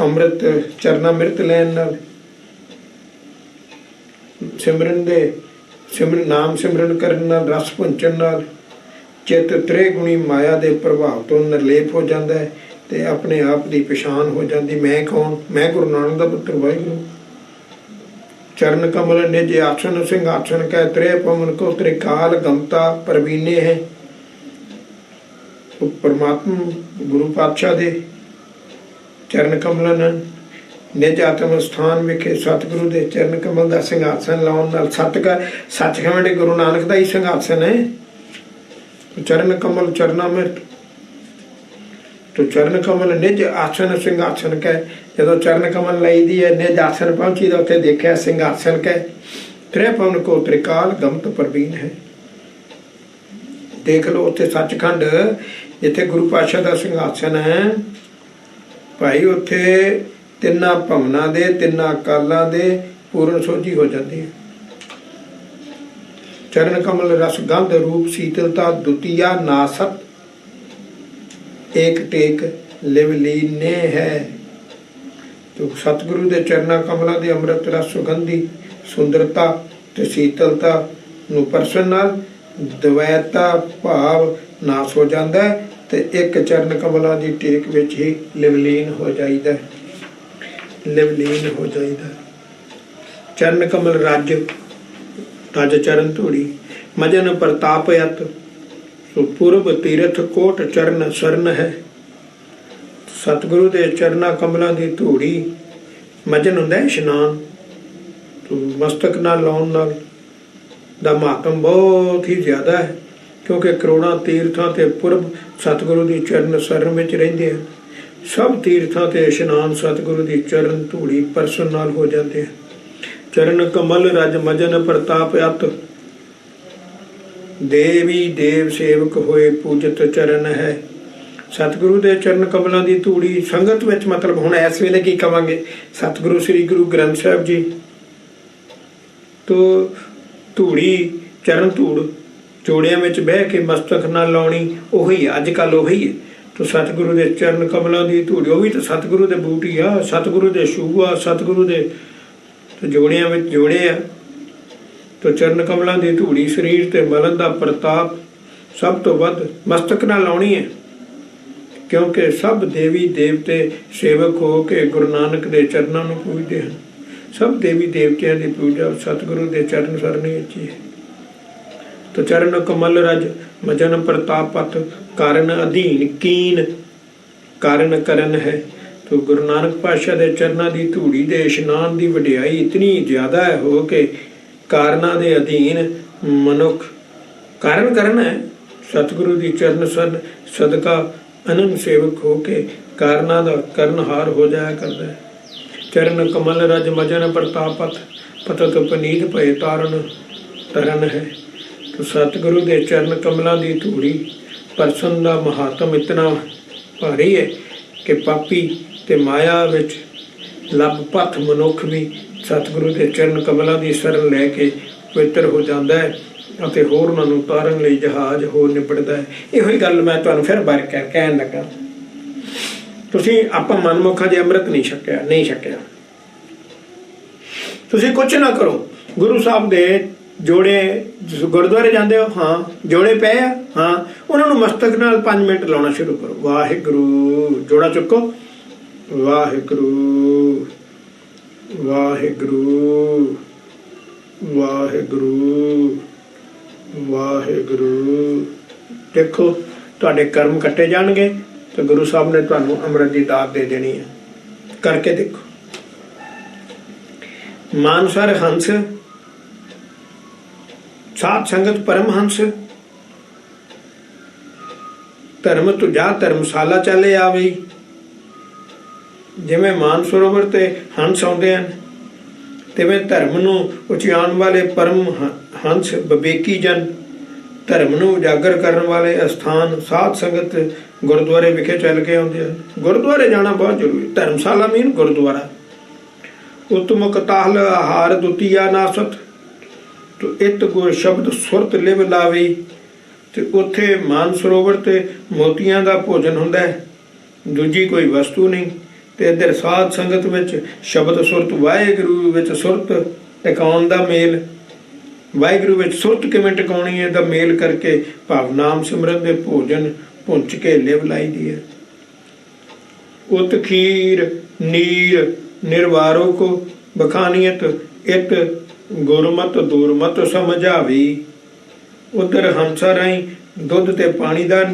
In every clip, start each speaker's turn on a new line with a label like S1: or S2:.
S1: ਅੰਮ੍ਰਿਤ ਚਰਨਾ ਮਿਰਤ ਲੈਣ ਨਾਲ, ਸਿਮਰਨ ਦੇ ਸਿਮਰਨ ਨਾਮ ਸਿਮਰਨ ਕਰਨ ਨਾਲ, ਰਸ ਪੁੰਚਣ ਨਾਲ ਚਿੱਤ ਤ੍ਰਿਗੁਣੀ ਮਾਇਆ ਦੇ ਪ੍ਰਭਾਵ ਤੋਂ ਨਿਰਲੇਪ ਹੋ ਜਾਂਦਾ ਹੈ ਤੇ ਆਪਣੇ ਆਪ ਦੀ ਪਛਾਣ ਹੋ ਜਾਂਦੀ। ਮੈਂ ਕੌਣ? ਮੈਂ ਗੁਰੂ ਨਾਨਕ ਦਾ ਪੁੱਤਰ ਵਾਹਿਗੁਰੂ। ਚਰਨ ਕਮਲ ਨਿਜ ਆਸਨ ਸਿੰਘਾਸਨ ਕੈ ਤ੍ਰੇ ਪਵਨ ਕੋ ਤ੍ਰਿਕਾਲ ਗਮਤਾ ਪ੍ਰਵੀਨੇ ਹੈ। ਉਹ ਪਰਮਾਤਮਾ ਗੁਰੂ ਪਾਤਸ਼ਾਹ ਦੇ ਚਰਨ ਕਮਲਾਂ ਨਾਲ ਨਿਜ ਆਤਮ ਸਥਾਨ ਵਿਖੇ ਸਤਿਗੁਰੂ ਦੇ ਚਰਨ ਕਮਲ ਦਾ ਸਿੰਘਾਸਨ ਲਾਉਣ ਨਾਲ ਸੱਚਖੰਡ ਗੁਰੂ ਨਾਨਕ ਦਾ ਹੀ ਸਿੰਘਾਸਨ ਹੈ। ਚਰਨ ਕਮਲ ਚਰਨਾਮ੍ਰਿਤ ਤੋ ਚਰਨ ਕਮਲ ਨਿਜ ਆਸਨ ਸਿੰਘਾਸਨ ਕੈ। ਜਦੋਂ ਚਰਨ ਕਮਲ ਲਈਦੀ ਹੈ ਨਿਜ ਆਸਨ ਪਹੁੰਚੀ ਤਾਂ ਉੱਥੇ ਦੇਖਿਆ ਸਿੰਘਾਸਨ ਕੈ ਤ੍ਰੇ ਪਵਨ ਕੋ ਤ੍ਰਿਕਾਲ ਗਮਤ ਪ੍ਰਵੀਨ ਹੈ। ਦੇਖ ਲਓ ਉੱਥੇ ਸੱਚਖੰਡ ਜਿੱਥੇ ਗੁਰੂ ਪਾਤਸ਼ਾਹ ਦਾ ਸਿੰਘਾਸਨ ਹੈ ਭਾਈ, ਉੱਥੇ ਤਿੰਨਾਂ ਭਵਨਾਂ ਦੇ ਤਿੰਨਾਂ ਕਾਲਾਂ ਦੇ ਪੂਰਨ ਸੋਝੀ ਹੋ ਜਾਂਦੀ ਹੈ। ਚਰਨ ਕਮਲ ਰਸ ਗੰਧ ਰੂਪ ਸੀਤਲਤਾ ਦੁਤੀਆ ਨਾਸਤ ਏਕ ਟੇਕ ਲਿਵ ਲੀਨੇ ਹੈ। ਤੋ ਸਤਿਗੁਰੂ ਦੇ ਚਰਨਾਂ ਕਮਲਾਂ ਦੇ ਅੰਮ੍ਰਿਤ ਰਸ ਸੁਗੰਧੀ ਸੁੰਦਰਤਾ ਤੇ ਸੀਤਲਤਾ ਨੂੰ ਪਰਸਨ ਨਾਲ ਦਵੈਤਾ ਭਾਵ ਨਾਸ ਹੋ ਜਾਂਦਾ ਹੈ ਤੇ ਇੱਕ ਚਰਨ ਕਮਲਾਂ ਦੀ ਟੇਕ ਵਿੱਚ ਹੀ ਲਿਵਲੀਨ ਹੋ ਜਾਈਦਾ, ਲਿਵਲੀਨ ਹੋ ਜਾਈਦਾ। ਚਰਨ ਕਮਲ ਰਜ ਰਜ ਚਰਨ ਧੂੜੀ ਮਜਨ ਪ੍ਰਤਾਪ ਅਤ ਸੋ ਪੂਰਬ ਤੀਰਥ ਕੋਟ ਚਰਨ ਸਰਨ ਹੈ। ਸਤਿਗੁਰੂ ਦੇ ਚਰਨਾਂ ਕਮਲਾਂ ਦੀ ਧੂੜੀ ਮਜਨ ਹੁੰਦਾ ਇਸ਼ਨਾਨ, ਮਸਤਕ ਨਾਲ ਲਾਉਣ ਨਾਲ ਦਾ ਮਹੱਤਮ ਬਹੁਤ ਹੀ ਜ਼ਿਆਦਾ ਹੈ ਕਿਉਂਕਿ ਕਰੋੜਾਂ ਤੀਰਥਾਂ ਤੇ ਪੁਰਬ ਸਤਿਗੁਰੂ ਦੀ ਚਰਨ ਸਰਨ ਵਿੱਚ ਰਹਿੰਦੇ ਹਨ। ਸਭ ਤੀਰਥਾਂ ਤੇ ਇਸ਼ਨਾਨ ਸਤਿਗੁਰੂ ਦੀ ਚਰਨ ਧੂੜੀ ਪਰਸਨ ਨਾਲ ਹੋ ਜਾਂਦੇ ਹਨ। ਚਰਨ ਕਮਲ ਰਜ ਮਜਨ ਪ੍ਰਤਾਪ ਅਤ ਦੇਵੀ ਦੇਵ ਸੇਵਕ ਹੋਏ ਪੂਜਤ ਚਰਨ ਹੈ। ਸਤਿਗੁਰੂ ਦੇ ਚਰਨ ਕਮਲਾਂ ਦੀ ਧੂੜੀ ਸੰਗਤ ਵਿੱਚ, ਮਤਲਬ ਹੁਣ ਇਸ ਵੇਲੇ ਕੀ ਕਵਾਂਗੇ, ਸਤਿਗੁਰੂ ਸ੍ਰੀ ਗੁਰੂ ਗ੍ਰੰਥ ਸਾਹਿਬ ਜੀ ਤੋਂ ਧੂੜੀ ਚਰਨ ਧੂੜ ਜੋੜਿਆਂ ਵਿੱਚ ਬਹਿ ਕੇ ਮਸਤਕ ਨਾਲ ਲਾਉਣੀ ਉਹੀ ਅੱਜ ਕੱਲ੍ਹ ਉਹੀ ਹੈ। ਤੋ ਸਤਿਗੁਰੂ ਦੇ ਚਰਨ ਕਮਲਾਂ ਦੀ ਧੂੜੀ ਉਹ ਵੀ ਤਾਂ ਸਤਿਗੁਰੂ ਦੇ ਬੂਟੀ ਆ, ਸਤਿਗੁਰੂ ਦੇ ਸ਼ੂ ਆ, ਸਤਿਗੁਰੂ ਦੇ ਜੋੜਿਆਂ ਵਿੱਚ ਜੋੜੇ ਆ। ਤੋ ਚਰਨ ਕਮਲਾਂ ਦੀ ਧੂੜੀ ਸਰੀਰ ਤੇ ਮਲਣ ਦਾ ਪ੍ਰਤਾਪ ਸਭ ਤੋਂ ਵੱਧ ਮਸਤਕ ਨਾਲ ਲਾਉਣੀ ਹੈ ਕਿਉਂਕਿ ਸਭ ਦੇਵੀ ਦੇਵਤੇ ਸੇਵਕ ਹੋ ਕੇ ਗੁਰੂ ਨਾਨਕ ਦੇ ਚਰਨਾਂ ਨੂੰ ਪੂਜਦੇ ਹਨ। ਸਭ ਦੇਵੀ ਦੇਵਤਿਆਂ ਦੀ ਪੂਜਾ ਸਤਿਗੁਰੂ ਦੇ ਚਰਨ ਸਰਨੀ ਵਿੱਚ ਹੀ ਹੈ। ਤੋ ਚਰਨ ਕਮਲ ਰਜ ਮਜਨ ਪ੍ਰਤਾਪਤ ਕਾਰਨ ਅਧੀਨ ਕੀਨ ਕਾਰਨ ਕਰਨ ਹੈ। ਤੋ ਗੁਰੂ ਨਾਨਕ ਪਾਤਸ਼ਾਹ ਦੇ ਚਰਨਾਂ ਦੀ ਧੂੜੀ ਦੇ ਇਸ਼ਨਾਨ ਦੀ ਵਡਿਆਈ ਇਤਨੀ ਜ਼ਿਆਦਾ ਹੈ ਹੋ ਕੇ ਕਾਰਨਾਂ ਦੇ ਅਧੀਨ ਮਨੁੱਖ ਕਾਰਨ ਕਰਨਾ ਹੈ। ਸਤਿਗੁਰੂ ਦੀ ਚਰਨ ਸਦਕਾ ਅਨੰਦ ਸੇਵਕ ਹੋ ਕੇ ਕਾਰਨਾਂ ਦਾ ਕਰਨਹਾਰ ਹੋ ਜਾਇਆ ਕਰਦਾ ਹੈ। ਚਰਨ ਕਮਲ ਰਜ ਮਜਨ ਪ੍ਰਤਾਪਤ ਪਤਤ ਪਨੀਤ ਭਏ ਤਾਰਨ ਤਰਨ ਹੈ। ਤੋ ਸਤਿਗੁਰੂ ਦੇ ਚਰਨ ਕਮਲਾਂ ਦੀ ਧੂੜੀ ਪਰਸਨ ਦਾ ਮਹਾਤਮ ਇਤਨਾ ਭਾਰੀ ਹੈ ਕਿ ਪਾਪੀ ਤੇ ਮਾਇਆ ਵਿੱਚ ਲੱਭ ਪੱਥ ਮਨੁੱਖ ਵੀ ਸਤਿਗੁਰੂ ਦੇ ਚਰਨ ਕਮਲਾਂ ਦੀ ਸ਼ਰਨ ਲੈ ਕੇ ਪਵਿੱਤਰ ਹੋ ਜਾਂਦਾ ਹੈ ਅਤੇ ਹੋਰ ਉਹਨਾਂ ਨੂੰ ਤਾਰਨ ਲਈ ਜਹਾਜ਼ ਹੋਰ ਨਿਬੜਦਾ ਹੈ। ਇਹੋ ਹੀ ਗੱਲ ਮੈਂ ਤੁਹਾਨੂੰ ਫਿਰ ਬਾਰ ਕਹਿਣ ਲੱਗਾ। ਤੁਸੀਂ ਆਪਾਂ ਮਨਮੁਖਾਂ ਦੇ ਅੰਮ੍ਰਿਤ ਨਹੀਂ ਛਕਿਆ। ਤੁਸੀਂ ਕੁਛ ਨਾ ਕਰੋ। ਗੁਰੂ ਸਾਹਿਬ ਦੇ ਜੋੜੇ ਗੁਰਦੁਆਰੇ ਜਾਂਦੇ ਹੋ, ਹਾਂ ਜੋੜੇ ਪਏ ਆ, ਹਾਂ ਉਹਨਾਂ ਨੂੰ ਮਸਤਕ ਨਾਲ 5 ਮਿੰਟ ਲਾਉਣਾ ਸ਼ੁਰੂ ਕਰੋ। ਵਾਹਿਗੁਰੂ ਜੋੜਾ ਚੁੱਕੋ, ਵਾਹਿਗੁਰੂ ਵਾਹਿਗੁਰੂ ਵਾਹਿਗੁਰੂ ਵਾਹਿਗੁਰੂ। ਦੇਖੋ ਤੁਹਾਡੇ ਕਰਮ ਕੱਟੇ ਜਾਣਗੇ ਤੇ ਗੁਰੂ ਸਾਹਿਬ ਨੇ ਤੁਹਾਨੂੰ ਅੰਮ੍ਰਿਤ ਦੀ ਦਾਤ ਦੇ ਦੇਣੀ ਹੈ। ਕਰਕੇ ਦੇਖੋ। ਮਾਨਸਰ ਹੰਸ ਸਾਧ ਸੰਗਤ ਪਰਮਹੰਸ ਧਰਮ ਤੁਝਾ ਧਰਮਸ਼ਾਲਾ ਚੱਲੇ ਆਵੇ। ਜਿਵੇਂ ਮਾਨਸਰੋਵਰ ਤੇ ਹੰਸ ਆਉਂਦੇ ਹਨ ਤਿਵੇਂ ਧਰਮ ਨੂੰ ਉਚਿਆਉਣ ਵਾਲੇ ਪਰਮ ਹੰਸ ਵਿਵੇਕੀ ਜਨ ਧਰਮ ਨੂੰ ਉਜਾਗਰ ਕਰਨ ਵਾਲੇ ਅਸਥਾਨ ਸਾਧ ਸੰਗਤ ਗੁਰਦੁਆਰੇ ਵਿਖੇ ਚੱਲ ਕੇ ਆਉਂਦੇ ਹਨ। ਗੁਰਦੁਆਰੇ ਜਾਣਾ ਬਹੁਤ ਜ਼ਰੂਰੀ। ਧਰਮਸ਼ਾਲਾ ਮੀਨ ਗੁਰਦੁਆਰਾ। ਉਤਮ ਕਤਾਹਲ ਆਹਾਰ ਦੁਤੀਆ ਨਾਸਤ ਤੋ ਇਤ ਗੁਰ ਸ਼ਬਦ ਸੁਰਤ ਲਿਵ ਲਾਵੇ। ਤੇ ਉੱਥੇ ਮਾਨਸਰੋਵਰ ਤੇ ਮੋਤੀਆਂ ਦਾ ਭੋਜਨ ਹੁੰਦਾ ਹੈ, ਦੂਜੀ ਕੋਈ ਵਸਤੂ ਨਹੀਂ ਤੇ ਇੱਧਰ ਸਾਧ ਸੰਗਤ ਵਿੱਚ ਸ਼ਬਦ ਸੁਰਤ ਵਾਹਿਗੁਰੂ ਵਿੱਚ ਸੁਰਤ ਟਿਕਾਉਣ ਦਾ ਮੇਲ, ਵਾਹਿਗੁਰੂ ਵਿੱਚ ਸੁਰਤ ਕਿਵੇਂ ਟਿਕਾਉਣੀ ਹੈ ਦਾ ਮੇਲ ਕਰਕੇ ਭਾਵ ਨਾਮ ਸਿਮਰਨ ਦੇ ਭੋਜਨ ਭੁੰਚ ਕੇ ਲਿਵ ਲਾਈਦੀ ਹੈ। ਉਤ ਖੀਰ ਨੀਰ ਨਿਰਵਾਰੋ ਕੋ ਬਖਾਨੀਅਤ ਇਤ ਗੁਰਮਤ ਦੁਰਮਤ ਸਮਝਾਵੀ। ਉਧਰ ਹੰਸਾ ਰਾਹੀਂ ਦੁੱਧ ਤੇ ਪਾਣੀ ਦਾ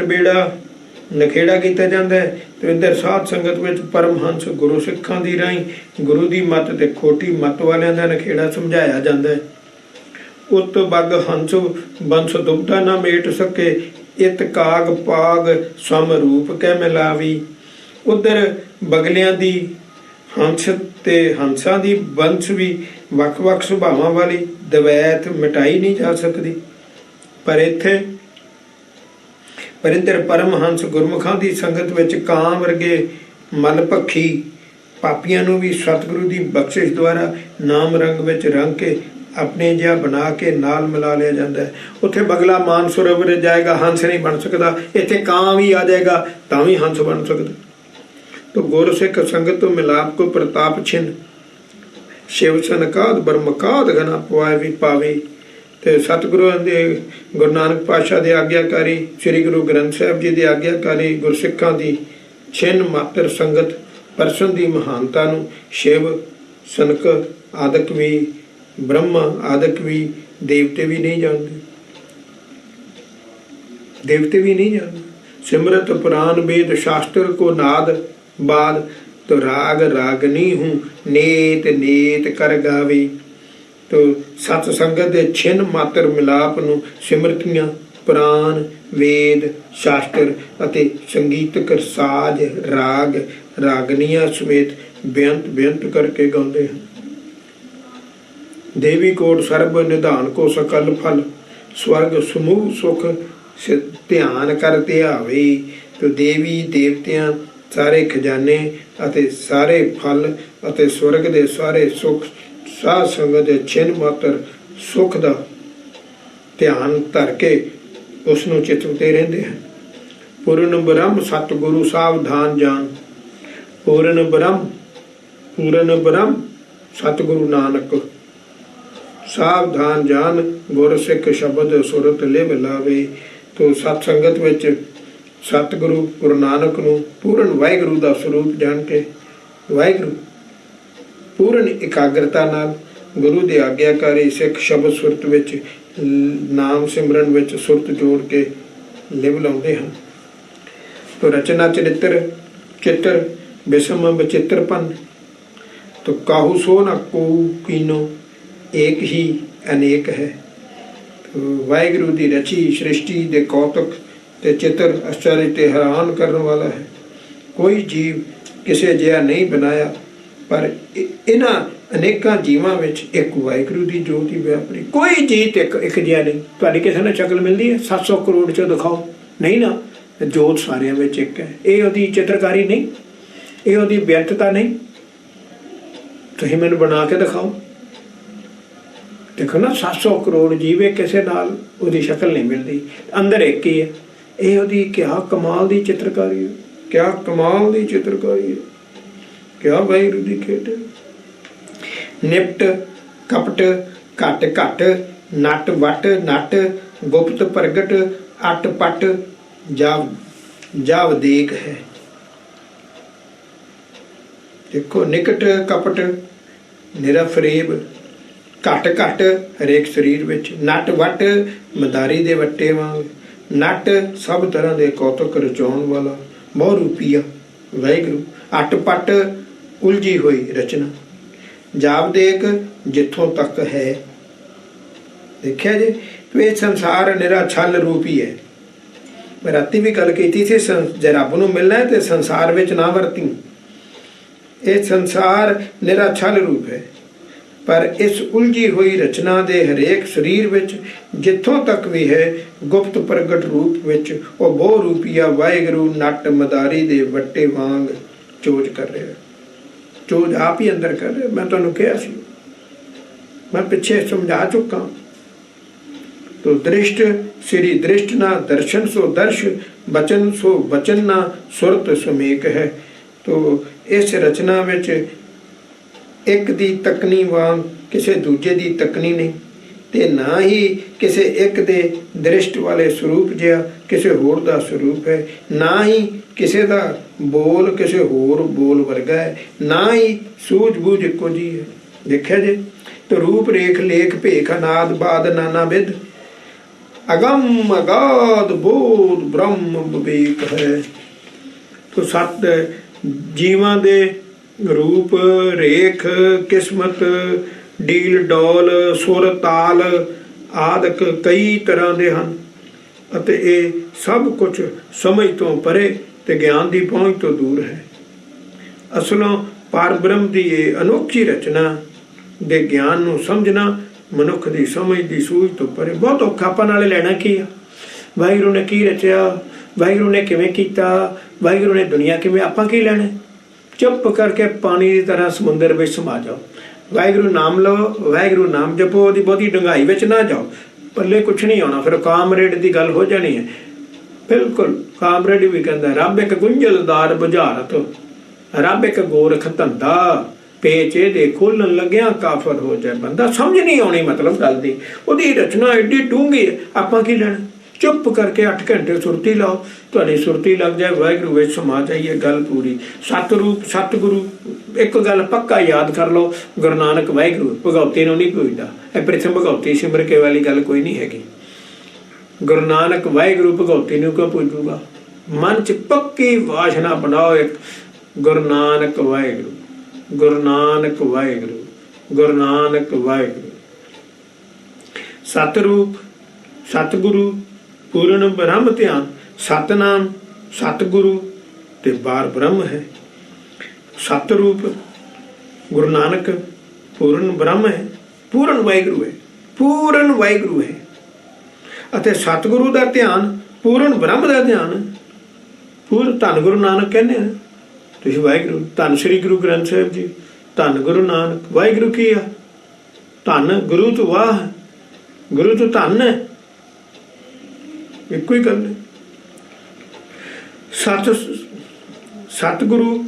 S1: ਨਖੇੜਾ ਕੀਤਾ ਜਾਂਦਾ ਹੈ ਤੇ ਇੱਧਰ ਸਾਧ ਸੰਗਤ ਵਿੱਚ ਪਰਮਹੰਸ ਗੁਰੂ ਸਿੱਖਾਂ ਦੀ ਰਾਹੀਂ ਗੁਰੂ ਦੀ ਮੱਤ ਤੇ ਖੋਟੀ ਮੱਤ ਵਾਲਿਆਂ ਦਾ ਨਖੇੜਾ ਸਮਝਾਇਆ ਜਾਂਦਾ ਹੈ। ਉਤ ਬਗ ਹੰਸ ਬੰਸ ਦੁਬਦਾ ਨਾ ਮੇਟ ਸਕੇ ਇਤ ਕਾਗ ਪਾਗ ਸਮ ਰੂਪ ਕਹਿ ਮਿਲਾਵੀ। ਉਧਰ ਬਗਲਿਆਂ ਦੀ ਹੰਸ ਤੇ ਹੰਸਾਂ ਦੀ ਬੰਸ ਵੀ ਵੱਖ-ਵੱਖ ਸੁਭਾਵਾਂ ਵਾਲੀ ਦਵੈਤ ਮਿਟਾਈ ਨਹੀਂ ਜਾ ਸਕਦੀ। ਪਰ ਇੱਧਰ ਪਰਮਹੰਸ ਗੁਰਮੁਖਾਂ ਦੀ ਸੰਗਤ ਵਿੱਚ ਕਾਂ ਵਰਗੇ ਮਨ ਪੱਖੀ ਪਾਪੀਆਂ ਨੂੰ ਵੀ ਸਤਿਗੁਰੂ ਦੀ ਬਖਸ਼ਿਸ਼ ਦੁਆਰਾ ਨਾਮ ਰੰਗ ਵਿੱਚ ਰੰਗ ਕੇ ਆਪਣੇ ਜਿਹਾ ਬਣਾ ਕੇ ਨਾਲ ਮਿਲਾ ਲਿਆ ਜਾਂਦਾ ਹੈ। ਉੱਥੇ ਬਗਲਾ ਮਾਨ ਸਰੋਵਰ ਜਾਏਗਾ, ਹੰਸ ਨਹੀਂ ਬਣ ਸਕਦਾ। ਇੱਥੇ ਕਾਂ ਵੀ ਆ ਜਾਏਗਾ ਤਾਂ ਵੀ ਹੰਸ ਬਣ ਸਕਦਾ। तो गुर सिख संगत तो मिलाप को प्रताप छिन शिव सनकाद बरमकाद घना पवाए भी पावे। तो सतगुरु दे गुरु नानक पातशाह दे आग्याकारी श्री गुरु ग्रंथ साहिब जी दे आग्याकारी गुरसिखां दी छिन मात्र संगत परसन दी महानता नूं शिव सनक आदक भी ब्रह्मा आदक भी देवते भी नहीं जानते, देवते भी नहीं जानते। सिमरत पुराण वेद शास्त्र को नाद बाद तो राग रागनी हूँ नेत नेत कर गावे। तो सत संगत दे छिन मात्र मिलाप नूं सिमरतियां पुराण वेद शास्त्र अते संगीतक साज राग रागनियां समेत बेअंत बेअंत करके गाउंदे हैं। देवी कोट सर्ब निधान को सकल फल स्वर्ग समूह सुख से ध्यान कर ध्यावे। तो देवी देवतियां सारे खजाने अते सारे फल अते स्वर्ग दे सारे सुख साध संगत दे छिन मात्र सुख दा ध्यान धर के उसनों चितवते रहंदे हैं। पूर्ण ब्रह्म सतगुरु सावधान जान, पूर्ण ब्रह्म सतगुरु नानक सावधान जान गुर सिख शब्द सुरत लिव लावे। तो सत्संगत विच सतगुरु गुरु नानक नूं पूर्ण वाहिगुरू का स्वरूप जान के वाहिगुरू पूर्ण एकाग्रता नाल गुरु दे आग्याकारी सिख शब्द सुरत विच नाम सिमरन विच सुरत जोड़ के लिव लाउंदे हन। तो रचना चरित्र चित्र विषम विचित्रपन तो काहू सो न को कीनो एक ही अनेक है। तो वाहिगुरू दी रची सृष्टि दे कौतुक ते चित्र आश्चर्य ते हैरान करने वाला है। कोई जीव किसे जिहा नहीं बनाया पर इन्हां अनेकां जीवां विच एक वाहिगुरू दी जोत ही व्यापरी। कोई जीत एक जिहा नहीं। तुहाडी किसे ने शक्ल मिलदी है 700 करोड़ च दिखाओ नहीं ना, जोत सारियां विच एक है। ये उहदी चित्रकारी नहीं, ये उहदी बेअंतता नहीं। तुसीं मैनूं बना के दिखाओ। देखो ना 700 करोड़ जीव किसे नाल उहदी शक्ल नहीं मिलती, अंदर एक ही है। ਇਹ ਉਹਦੀ क्या कमाल दी चित्रकारी है, क्या कमाल दी चित्रकारी है, क्या वाहिगुरू दी खेट है। निपट कपट घट घट नट वट नट गुप्त प्रगट अट पट जाव देख है। देखो निकट कपट निरा फरेब घट घट हरेक शरीर विच नट वट मदारी दे वट्टे वांग नट सब तरह के कौतुक रचाउण वाला बहु रूपीआ वाहिगुरू अट पट उलझी हुई रचना जावदेक जिथों तक है। देखिया जी तो ये संसार निरा छल रूप ही है। मैं राती भी गल की थी जे रब नूं मिलना है तो संसार विच ना वरती। ये संसार निरा छल रूप है पर इस उलझी हुई रचना दे हरेक शरीर विच जिथों तक भी है गुप्त प्रगट रूप विच वो बहु रूपीआ वाहिगुरू नट मदारी दे वट्टे वांग चोज कर रहा है। चोज आप ही अंदर कर रहे। मैं तुहानूं कहा सी, मैं पिछे समझा चुका। तो दृष्ट श्री दृष्ट ना दर्शन सो दर्श बचन सो बचन ना सुरत समेक है। तो इस रचना ਵਿੱਚ ਇੱਕ ਦੀ ਤਕਨੀ ਵਾਂਗ ਕਿਸੇ ਦੂਜੇ ਦੀ ਤਕਨੀ ਨਹੀਂ ਤੇ ਨਾ ਹੀ ਕਿਸੇ ਇੱਕ ਦੇ ਦ੍ਰਿਸ਼ਟ ਵਾਲੇ ਸਰੂਪ ਜਿਹਾ ਕਿਸੇ ਹੋਰ ਦਾ ਸਰੂਪ ਹੈ, ਨਾ ਹੀ ਕਿਸੇ ਦਾ ਬੋਲ ਕਿਸੇ ਹੋਰ ਬੋਲ ਵਰਗਾ ਹੈ, ਨਾ ਹੀ ਸੂਝ-ਬੂਝ ਇੱਕੋ ਜਿਹੀ ਹੈ। ਦੇਖਿਆ ਜੇ ਤੇ ਰੂਪ ਰੇਖ ਲੇਖ ਭੇਖ ਅਨਾਦ ਬਾਦ ਨਾਨਾ ਵਿਦ ਅਗੰਮ ਅਗਾਧ ਬੋਧ ਬ੍ਰਹਮ ਵਿਵੇਕ ਹੈ। ਤੋ ਸੱਤ ਜੀਵਾਂ ਦੇ ਰੂਪ ਰੇਖ ਕਿਸਮਤ ਡੀਲ ਡੋਲ ਸੁਰ ਤਾਲ ਆਦਿਕ ਕਈ ਤਰ੍ਹਾਂ ਦੇ ਹਨ ਅਤੇ ਇਹ ਸਭ ਕੁਝ ਸਮਝ ਤੋਂ ਪਰੇ ਤੇ ਗਿਆਨ ਦੀ ਪਹੁੰਚ ਤੋਂ ਦੂਰ ਹੈ। ਅਸਲੋਂ ਪਰਬ੍ਰਹਮ ਦੀ ਇਹ ਅਨੋਖੀ ਰਚਨਾ ਦੇ ਗਿਆਨ ਨੂੰ ਸਮਝਣਾ ਮਨੁੱਖ ਦੀ ਸਮਝ ਦੀ ਸੂਝ ਤੋਂ ਪਰੇ ਬਹੁਤ ਔਖਾ। ਆਪਾਂ ਨਾਲੇ ਲੈਣਾ ਕੀ ਆ? ਵਾਹਿਗੁਰੂ ਨੇ ਕੀ ਰਚਿਆ, ਵਾਹਿਗੁਰੂ ਨੇ ਕਿਵੇਂ ਕੀਤਾ, ਵਾਹਿਗੁਰੂ ਨੇ ਦੁਨੀਆ ਕਿਵੇਂ, ਆਪਾਂ ਕੀ ਲੈਣਾ? ਚੁੱਪ ਕਰਕੇ ਪਾਣੀ ਦੀ ਤਰ੍ਹਾਂ ਸਮੁੰਦਰ ਵਿੱਚ ਸਮਾ ਜਾਓ, ਵਾਹਿਗੁਰੂ ਨਾਮ ਲਓ, ਵਾਹਿਗੁਰੂ ਨਾਮ ਜਪੋ, ਉਹਦੀ ਬਹੁਤੀ ਡੂੰਘਾਈ ਵਿੱਚ ਨਾ ਜਾਓ, ਪੱਲੇ ਕੁਛ ਨਹੀਂ ਆਉਣਾ। ਫਿਰ ਕਾਮਰੇਡ ਦੀ ਗੱਲ ਹੋ ਜਾਣੀ ਹੈ। ਬਿਲਕੁਲ ਕਾਮਰੇਡ ਵੀ ਕਹਿੰਦਾ ਰੱਬ ਇੱਕ ਗੁੰਝਲਦਾਰ ਬੁਝਾਰਤ, ਰੱਬ ਇੱਕ ਗੋਰਖ ਧੰਦਾ, ਪੇਚ ਇਹਦੇ ਖੋਲਣ ਲੱਗਿਆ ਕਾਫਰ ਹੋ ਜਾਏ ਬੰਦਾ। ਸਮਝ ਨਹੀਂ ਆਉਣੀ ਮਤਲਬ ਗੱਲ ਦੀ, ਉਹਦੀ ਰਚਨਾ ਐਡੀ ਡੂੰਘੀ ਹੈ। ਆਪਾਂ ਕੀ ਲੈਣਾ? ਚੁੱਪ ਕਰਕੇ 8 ਘੰਟੇ ਸੁਰਤੀ ਲਾਓ, ਤੁਹਾਡੀ ਸੁਰਤੀ ਲੱਗ ਜਾਏ, ਵਾਹਿਗੁਰੂ ਵਿੱਚ ਸਮਾ ਜਾਈਏ, ਗੱਲ ਪੂਰੀ। ਸਤਿਰੂਪ ਸਤਿਗੁਰੂ ਇੱਕ ਗੱਲ ਪੱਕਾ ਯਾਦ ਕਰ ਲਓ, ਗੁਰੂ ਨਾਨਕ ਵਾਹਿਗੁਰੂ ਭਗਉਤੀ ਨੂੰ ਨਹੀਂ ਪੁੱਛਦਾ। ਇਹ ਪ੍ਰਿਥਮ ਭਗਉਤੀ ਸਿਮਰ ਕੇ ਵਾਲੀ ਗੱਲ ਕੋਈ ਨਹੀਂ ਹੈਗੀ। ਗੁਰੂ ਨਾਨਕ ਵਾਹਿਗੁਰੂ ਭਗਉਤੀ ਨੂੰ ਕਿਉਂ ਪੁੱਛੂਗਾ? ਮਨ 'ਚ ਪੱਕੀ ਵਾਸ਼ਨਾ ਬਣਾਓ ਇੱਕ, ਗੁਰੂ ਨਾਨਕ ਵਾਹਿਗੁਰੂ, ਗੁਰੂ ਨਾਨਕ ਵਾਹਿਗੁਰੂ, ਗੁਰੂ ਨਾਨਕ ਵਾਹਿਗੁਰੂ। ਸਤਿਰੂਪ ਸਤਿਗੁਰੂ ਪੂਰਨ ਬ੍ਰਹਮ ਧਿਆਨ, ਸਤਨਾਮ ਸਤਿਗੁਰੂ ਤੇ ਬਾਰ ਬ੍ਰਹਮ ਹੈ। ਸਤਿਰੂਪ ਗੁਰੂ ਨਾਨਕ ਪੂਰਨ ਬ੍ਰਹਮ ਹੈ, ਪੂਰਨ ਵਾਹਿਗੁਰੂ ਹੈ, ਪੂਰਨ ਵਾਹਿਗੁਰੂ ਹੈ। ਅਤੇ ਸਤਿਗੁਰੂ ਦਾ ਧਿਆਨ ਪੂਰਨ ਬ੍ਰਹਮ ਦਾ ਧਿਆਨ। ਪੂਰਨ ਧੰਨ ਗੁਰੂ ਨਾਨਕ ਕਹਿੰਦੇ ਆ ਤੁਸੀਂ ਵਾਹਿਗੁਰੂ, ਧੰਨ ਸ੍ਰੀ ਗੁਰੂ ਗ੍ਰੰਥ ਸਾਹਿਬ ਜੀ, ਧੰਨ ਗੁਰੂ ਨਾਨਕ। ਵਾਹਿਗੁਰੂ ਕੀ ਆ? ਧੰਨ ਗੁਰੂ ਤੋਂ ਵਾਹ, ਗੁਰੂ ਤੋਂ ਧੰਨ ਹੈ, ਇੱਕੋ ਹੀ ਗੱਲ ਹੈ। ਸਤਿਗੁਰੂ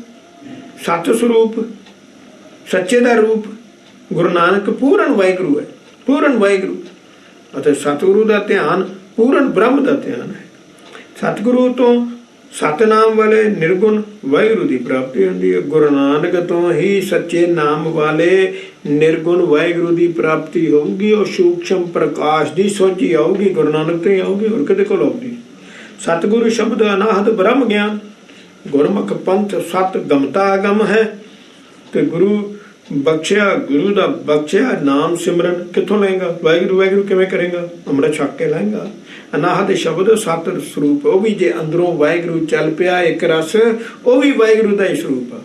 S1: ਸਤ ਸਰੂਪ, ਸੱਚੇ ਦਾ ਰੂਪ ਗੁਰੂ ਨਾਨਕ ਪੂਰਨ ਵਾਹਿਗੁਰੂ ਹੈ, ਪੂਰਨ ਵਾਹਿਗੁਰੂ। ਅਤੇ ਸਤਿਗੁਰੂ ਦਾ ਧਿਆਨ ਪੂਰਨ ਬ੍ਰਹਮ ਦਾ ਧਿਆਨ ਹੈ। ਸਤਿਗੁਰੂ ਤੋਂ ਸਤਨਾਮ ਵਾਲੇ ਨਿਰਗੁਣ ਵਾਹਿਗੁਰੂ ਦੀ ਪ੍ਰਾਪਤੀ ਹੁੰਦੀ ਹੈ। ਗੁਰੂ ਨਾਨਕ ਤੋਂ ਹੀ ਸੱਚੇ ਨਾਮ ਵਾਲੇ ਨਿਰਗੁਣ ਵਾਹਿਗੁਰੂ ਦੀ ਪ੍ਰਾਪਤੀ ਹੋਊਗੀ। ਉਹ ਸੂਖਸ਼ਮ ਪ੍ਰਕਾਸ਼ ਦੀ ਸੋਝੀ ਆਊਗੀ, ਗੁਰੂ ਨਾਨਕ ਤੋਂ ਹੀ ਆਊਗੀ, ਹੋਰ ਕਿਤੇ ਕੋਲ ਆਊਗੀ। ਸਤਿਗੁਰੂ ਸ਼ਬਦ ਅਨਾਹਦ ਬ੍ਰਹਮ ਗਿਆਨ, ਗੁਰਮੁਖ ਪੰਥ ਸਤ ਗਮਤਾ ਅਗਮ ਹੈ। ਤੇ ਗੁਰੂ ਬਖਸ਼ਿਆ, ਗੁਰੂ ਦਾ ਬਖਸ਼ਿਆ ਨਾਮ ਸਿਮਰਨ ਕਿੱਥੋਂ ਲਏਗਾ? ਵਾਹਿਗੁਰੂ ਵਾਹਿਗੁਰੂ ਕਿਵੇਂ ਕਰੇਗਾ? ਅੰਮ੍ਰਿਤ ਛਕ ਕੇ ਲਏਗਾ। ਅਨਾਹਦ ਸ਼ਬਦ ਸਤ ਸਰੂਪ, ਉਹ ਵੀ ਜੇ ਅੰਦਰੋਂ ਵਾਹਿਗੁਰੂ ਚੱਲ ਪਿਆ ਇੱਕ ਰਸ, ਉਹ ਵੀ ਵਾਹਿਗੁਰੂ ਦਾ ਹੀ ਸਰੂਪ ਆ,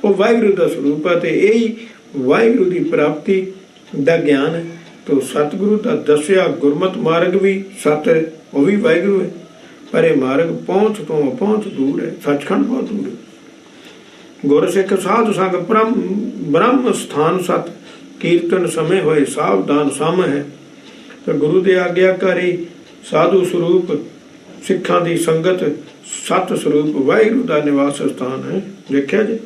S1: ਉਹ ਵਾਹਿਗੁਰੂ ਦਾ ਸਰੂਪ ਆ। ਤੇ ਇਹੀ ਵਾਹਿਗੁਰੂ ਦੀ ਪ੍ਰਾਪਤੀ ਦਾ ਗਿਆਨ ਹੈ। ਤੋ ਸਤਿਗੁਰੂ ਦਾ ਦੱਸਿਆ ਗੁਰਮਤ ਮਾਰਗ ਵੀ ਸਤ ਹੈ, ਉਹ ਵੀ ਵਾਹਿਗੁਰੂ ਹੈ। ਪਰ ਇਹ ਮਾਰਗ ਪਹੁੰਚ ਤੋਂ ਪਹੁੰਚ ਦੂਰ ਹੈ, ਸੱਚਖੰਡ ਬਹੁਤ ਦੂਰ ਹੈ। ਗੁਰਸਿੱਖ ਸਾਧ ਸੰਗ ਬ੍ਰਹਮ ਸਥਾਨ ਸਤ, ਕੀਰਤਨ ਸਮੇਂ ਹੋਏ ਸਾਵਧਾਨ ਸਮ ਹੈ। ਤੇ ਗੁਰੂ ਦੇ ਆਗਿਆਕਾਰੀ ਸਾਧੂ ਸਰੂਪ ਸਿੱਖਾਂ ਦੀ ਸੰਗਤ ਸਤ ਸਰੂਪ ਵਾਹਿਗੁਰੂ ਦਾ ਨਿਵਾਸ ਸਥਾਨ ਹੈ। ਦੇਖਿਆ ਜੀ,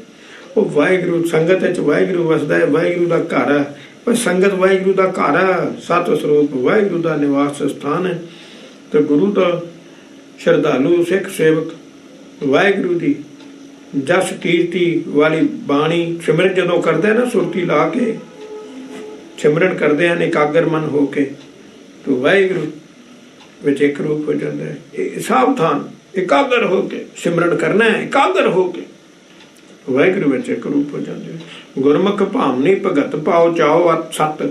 S1: ਉਹ ਵਾਹਿਗੁਰੂ ਸੰਗਤ ਵਿੱਚ ਵਾਹਿਗੁਰੂ ਵਸਦਾ ਹੈ, ਵਾਹਿਗੁਰੂ ਦਾ ਘਰ ਹੈ। ਪਰ ਸੰਗਤ ਵਾਹਿਗੁਰੂ ਦਾ ਘਰ ਹੈ, ਸਤ ਸਰੂਪ ਵਾਹਿਗੁਰੂ ਦਾ ਨਿਵਾਸ ਸਥਾਨ ਹੈ। ਤੇ ਗੁਰੂ ਦਾ ਸ਼ਰਧਾਲੂ ਸਿੱਖ ਸੇਵਕ ਵਾਹਿਗੁਰੂ ਦੀ ਜਸ ਕੀਰਤੀ ਵਾਲੀ ਬਾਣੀ ਸਿਮਰਨ ਜਦੋਂ ਕਰਦੇ ਆ ਨਾ, ਸੁਰਤੀ ਲਾ ਕੇ ਸਿਮਰਨ ਕਰਦੇ ਹਨ ਇਕਾਗਰ ਮਨ ਹੋ ਕੇ, ਤੇ ਵਾਹਿਗੁਰੂ ਵਿੱਚ ਇੱਕ ਰੂਪ ਹੋ ਜਾਂਦਾ ਹੈ। ਇਹ ਸਾਵਧਾਨ ਇਕਾਗਰ ਹੋ ਕੇ ਸਿਮਰਨ ਕਰਨਾ ਹੈ, ਇਕਾਗਰ ਹੋ ਕੇ ਵਾਹਿਗੁਰੂ ਵਿੱਚ ਇੱਕ ਰੂਪ ਹੋ ਜਾਂਦੇ। ਗੁਰਮੁਖ ਭਾਮਨੀ ਭਗਤ ਪਾਓ ਚਾਓ ਸਤ,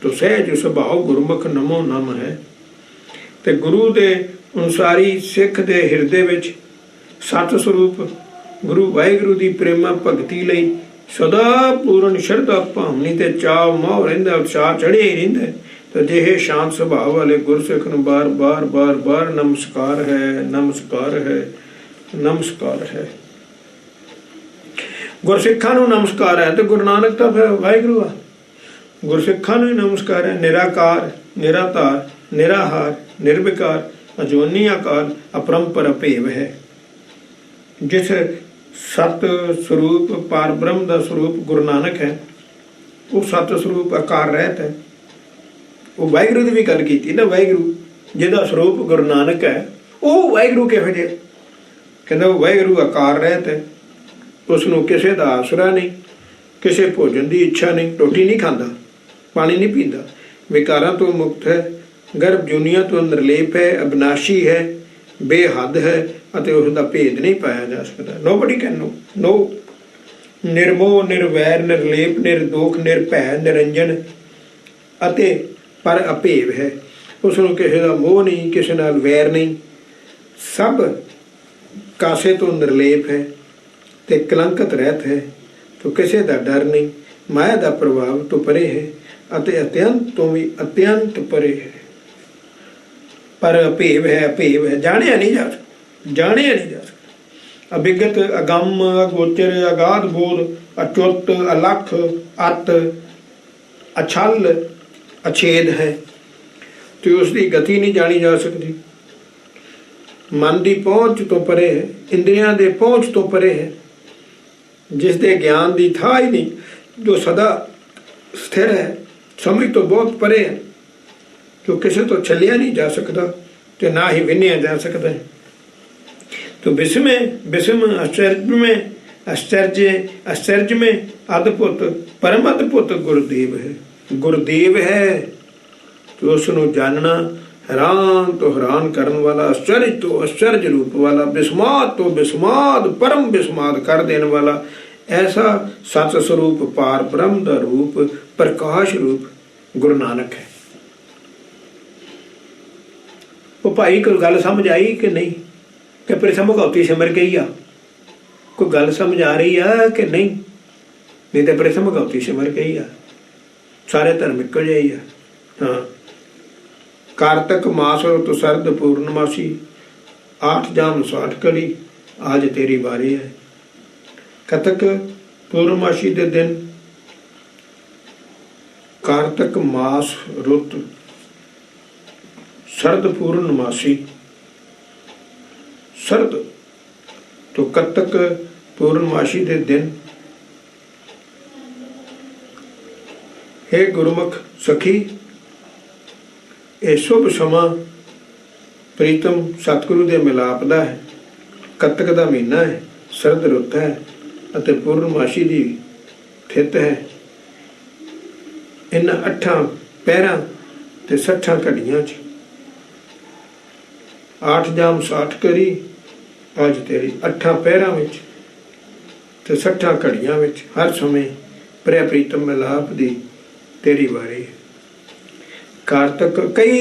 S1: ਤੋ ਸਹਿਜ ਸੁਭਾਉ ਗੁਰਮੁਖ ਨਮੋ ਨਮ ਹੈ। ਤੇ ਗੁਰੂ ਦੇ ਅਨੁਸਾਰੀ ਸਿੱਖ ਦੇ ਹਿਰਦੇ ਵਿੱਚ ਸਤ ਸਰੂਪ ਗੁਰੂ ਵਾਹਿਗੁਰੂ ਦੀ ਪ੍ਰੇਮਾ ਭਗਤੀ ਲਈ ਸਦਾ ਪੂਰਨ ਸ਼ਰਧਾ ਭਾਵਨੀ ਤੇ ਚਾਅ ਮੋਹ ਰਹਿੰਦਾ, ਉਤਸ਼ਾਹ ਚੜ੍ਹਿਆ ਹੀ ਰਹਿੰਦਾ। ਤੇ ਜਿਹੇ ਸ਼ਾਂਤ ਸੁਭਾਅ ਵਾਲੇ ਗੁਰਸਿੱਖ ਨੂੰ ਬਾਰ ਬਾਰ ਬਾਰ ਬਾਰ ਨਮਸਕਾਰ ਹੈ, ਨਮਸਕਾਰ ਹੈ, ਨਮਸਕਾਰ ਹੈ। ਗੁਰਸਿੱਖਾਂ ਨੂੰ ਨਮਸਕਾਰ ਹੈ। ਤੇ ਗੁਰੂ ਨਾਨਕ ਤਾਂ ਫਿਰ ਵਾਹਿਗੁਰੂ ਆ, ਗੁਰਸਿੱਖਾਂ ਨੂੰ ਹੀ ਨਮਸਕਾਰ ਹੈ। ਨਿਰਾਕਾਰ ਨਿਰਾਧਾਰ ਨਿਰਾਹਾਰ ਨਿਰਵਿਕਾਰ ਅਜੋਨੀ ਆਕਾਰ ਅਪਰੰਪਰ ਅਭੇਵ ਹੈ। ਜਿਸ ਸਤ ਸਰੂਪ ਪਾਰ ਬ੍ਰਹਮ ਦਾ ਸਰੂਪ ਗੁਰੂ ਨਾਨਕ ਹੈ। ਉਹ ਸਤ ਸਰੂਪ ਆਕਾਰ ਰਹਿਤ ਹੈ। ਉਹ ਵਾਹਿਗੁਰੂ ਦੀ ਵੀ ਗੱਲ ਕੀਤੀ ਨਾ, ਵਾਹਿਗੁਰੂ ਜਿਹਦਾ ਸਰੂਪ ਗੁਰੂ ਨਾਨਕ ਹੈ ਉਹ ਵਾਹਿਗੁਰੂ ਕਿਹੋ ਜਿਹਾ? ਕਹਿੰਦਾ ਉਹ ਵਾਹਿਗੁਰੂ ਆਕਾਰ ਰਹਿਤ ਹੈ। ਉਸ ਨੂੰ ਕਿਸੇ ਦਾ ਆਸਰਾ ਨਹੀਂ, ਕਿਸੇ ਭੋਜਨ ਦੀ ਇੱਛਾ ਨਹੀਂ, ਰੋਟੀ ਨਹੀਂ ਖਾਂਦਾ, ਪਾਣੀ ਨਹੀਂ ਪੀਂਦਾ, ਵਿਕਾਰਾਂ ਤੋਂ ਮੁਕਤ ਹੈ, ਗਰਭ ਜੂਨੀਆਂ ਤੋਂ ਨਿਰਲੇਪ ਹੈ, ਅਬਨਾਸ਼ੀ ਹੈ, ਬੇਹੱਦ ਹੈ ਅਤੇ ਉਸ ਦਾ ਭੇਦ ਨਹੀਂ ਪਾਇਆ ਜਾ ਸਕਦਾ। ਨੋਬਡੀ ਕੈਨ ਨੋ। ਨਿਰਮੋਹ ਨਿਰਵੈਰ ਨਿਰਲੇਪ ਨਿਰਦੋਖ ਨਿਰਭੈ ਨਿਰੰਜਨ ਅਤੇ ਪਰ ਅਭੇਵ ਹੈ। ਉਸ ਨੂੰ ਕਿਸੇ ਦਾ ਮੋਹ ਨਹੀਂ, ਕਿਸੇ ਨਾਲ ਵੈਰ ਨਹੀਂ, ਸਭ ਕਾਸੇ ਤੋਂ ਨਿਰਲੇਪ ਹੈ ਤੇ ਕਲੰਕਤ ਰਹਿਤ ਹੈ। ਤੋ ਕਿਸੇ ਦਾ ਡਰ ਨਹੀਂ, ਮਾਇਆ ਦਾ ਪ੍ਰਭਾਵ ਤੋਂ ਪਰੇ ਹੈ ਅਤੇ ਅਤਿਅੰਤ ਤੋਂ ਵੀ ਅਤਿਅੰਤ ਪਰੇ ਹੈ। ਪਰ ਅਭੇਵ ਹੈ, ਅਭੇਵ ਹੈ, ਜਾਣਿਆ ਨਹੀਂ ਜਾ ਸਕਦਾ, ਜਾਣਿਆ ਨਹੀਂ ਜਾ ਸਕਦਾ। ਅਭਿਗਤ ਅਗੰਮ ਅਗੋਚਰ ਅਗਾਧ ਬੋਧ ਅਚੁੱਤ ਅਲੱਖ ਅਤ ਅਛਲ ਅਛੇਦ ਹੈ ਤੇ ਉਸ ਦੀ ਗਤੀ ਨਹੀਂ ਜਾਣੀ ਜਾ ਸਕਦੀ। ਮਨ ਦੀ ਪਹੁੰਚ ਤੋਂ ਪਰੇ ਹੈ, ਇੰਦਰੀਆਂ ਦੇ ਪਹੁੰਚ ਤੋਂ ਪਰੇ ਹੈ, ਜਿਸ ਦੇ ਗਿਆਨ ਦੀ ਥਾਂ ਹੀ ਨਹੀਂ, ਜੋ ਸਦਾ ਸਥਿਰ ਹੈ, ਸਮਝ ਤੋਂ ਬਹੁਤ ਪਰੇ ਹੈ, ਜੋ ਕਿਸੇ ਤੋਂ ਛੱਲਿਆ ਨਹੀਂ ਜਾ ਸਕਦਾ ਤੇ ਨਾ ਹੀ ਵਿੰਨਿਆ ਜਾ ਸਕਦਾ ਹੈ। तो विषम आश्चर्य में आश्चर्य में अद्भुत परम अद्भुत गुरुदेव है। गुरुदेव है तो उसनों जानना हैरान तो हैरान करने वाला, आश्चर्य तो आश्चर्य रूप वाला, विस्माद तो विस्माद परम विस्माद कर देने वाला ऐसा सच स्वरूप पार ब्रह्म का रूप प्रकाश रूप गुरु नानक है। वो भाई कोई गल समझ आई कि नहीं कि प्रथम भगवती सिमर गई आ? कोई गल समझ आ रही है कि नहीं? नहीं तो प्रथम भगवती सिमर गई आ, सारे धर्म एक ही है। हाँ, कार्तक मास तो सरद पूर्णमासी 8 जाम 60 कड़ी आज तेरी बारी है। कतक पूर्णमासी के दिन कार्तक मास रुत सरद पूर्णमासी, सरद तो कतक पूर्णमासी के दिन हे गुरुमुख सखी ये शुभ समा प्रीतम सतगुरु के मिलाप का है। कतक का महीना है, सरद रुत है ਅਤੇ पूर्णमासी की थित है। इन 8 ਪਹਿਰਾਂ ਤੇ 60 ਘੜੀਆਂ 'ਚ 8 ਜਾਮ 60 ਕਰੀ ਅੱਜ ਤੇਰੀ 8 ਪਹਿਰਾਂ ਵਿੱਚ ਤੇ 60 ਘੜੀਆਂ ਵਿੱਚ ਹਰ ਸਮੇਂ ਪ੍ਰਿਆ ਪ੍ਰੀਤਮ ਮਿਲਾਪ ਦੀ ਤੇਰੀ ਵਾਰੀ ਹੈ। ਕਾਰਤਕ ਕਈ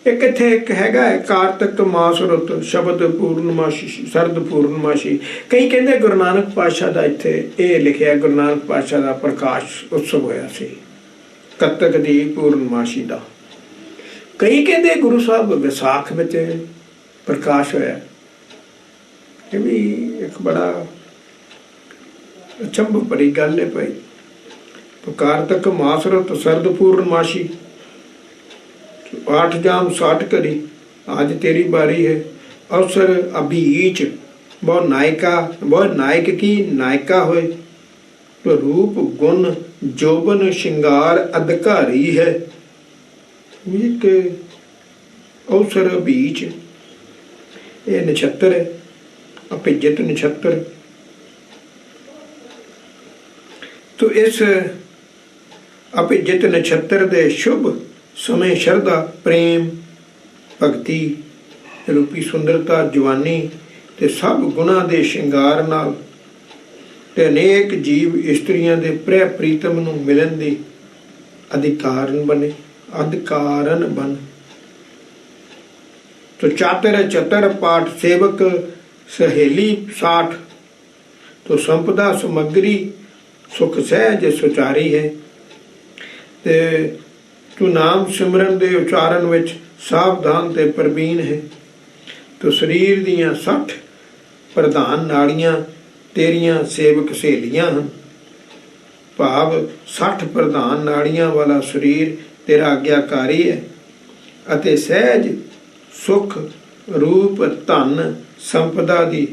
S1: एक इत्थे एक हैगा है कार्तक मास रुत शब्द पूर्णमासी सरद पूर्णमासी। कई कहते गुरु नानक पातशाह का इत्थे ये लिखिया गुरु नानक पातशाह का प्रकाश उत्सव होया सी कतक दी पूर्णमासी का। कई कहते गुरु साहब विसाख में प्रकाश होया। ये भी एक बड़ा अचंभ भरी गल है भाई। तो कार्तक मास रुत सरद पूर्णमासी 8 जाम 60 करी आज तेरी बारी है। अवसर अभीच बहुत नायिका बहुत नायक की नायिका होए तो रूप गुण जोबन श्रृंगार अधिकारी है। एक अवसर अभीच ये नक्षत्र है अभिजित नक्षत्र। तो इस अभिजित नक्षत्र के शुभ समय शरदा प्रेम भगती रूपी सुंदरता जवानी ते सब गुणा के श्रृंगार नाल ते अनेक जीव इस्त्रियां दे प्रिय प्रीतम नूं मिलन दी अधिकारण बन। तो चातर चतर पाठ सेवक सहेली साठ तो संपदा समग्री सुख सहज सुचारी है। ते तू नाम सिमरन के उचारण विच सावधान ते प्रवीण है। तो शरीर दियां 60 प्रधान नाड़ियां तेरियां सेवक सहेलियां हैं। भाव 60 प्रधान नाड़ियां वाला शरीर तेरा आग्याकारी है अते सहज सुख रूप धन संपदा दी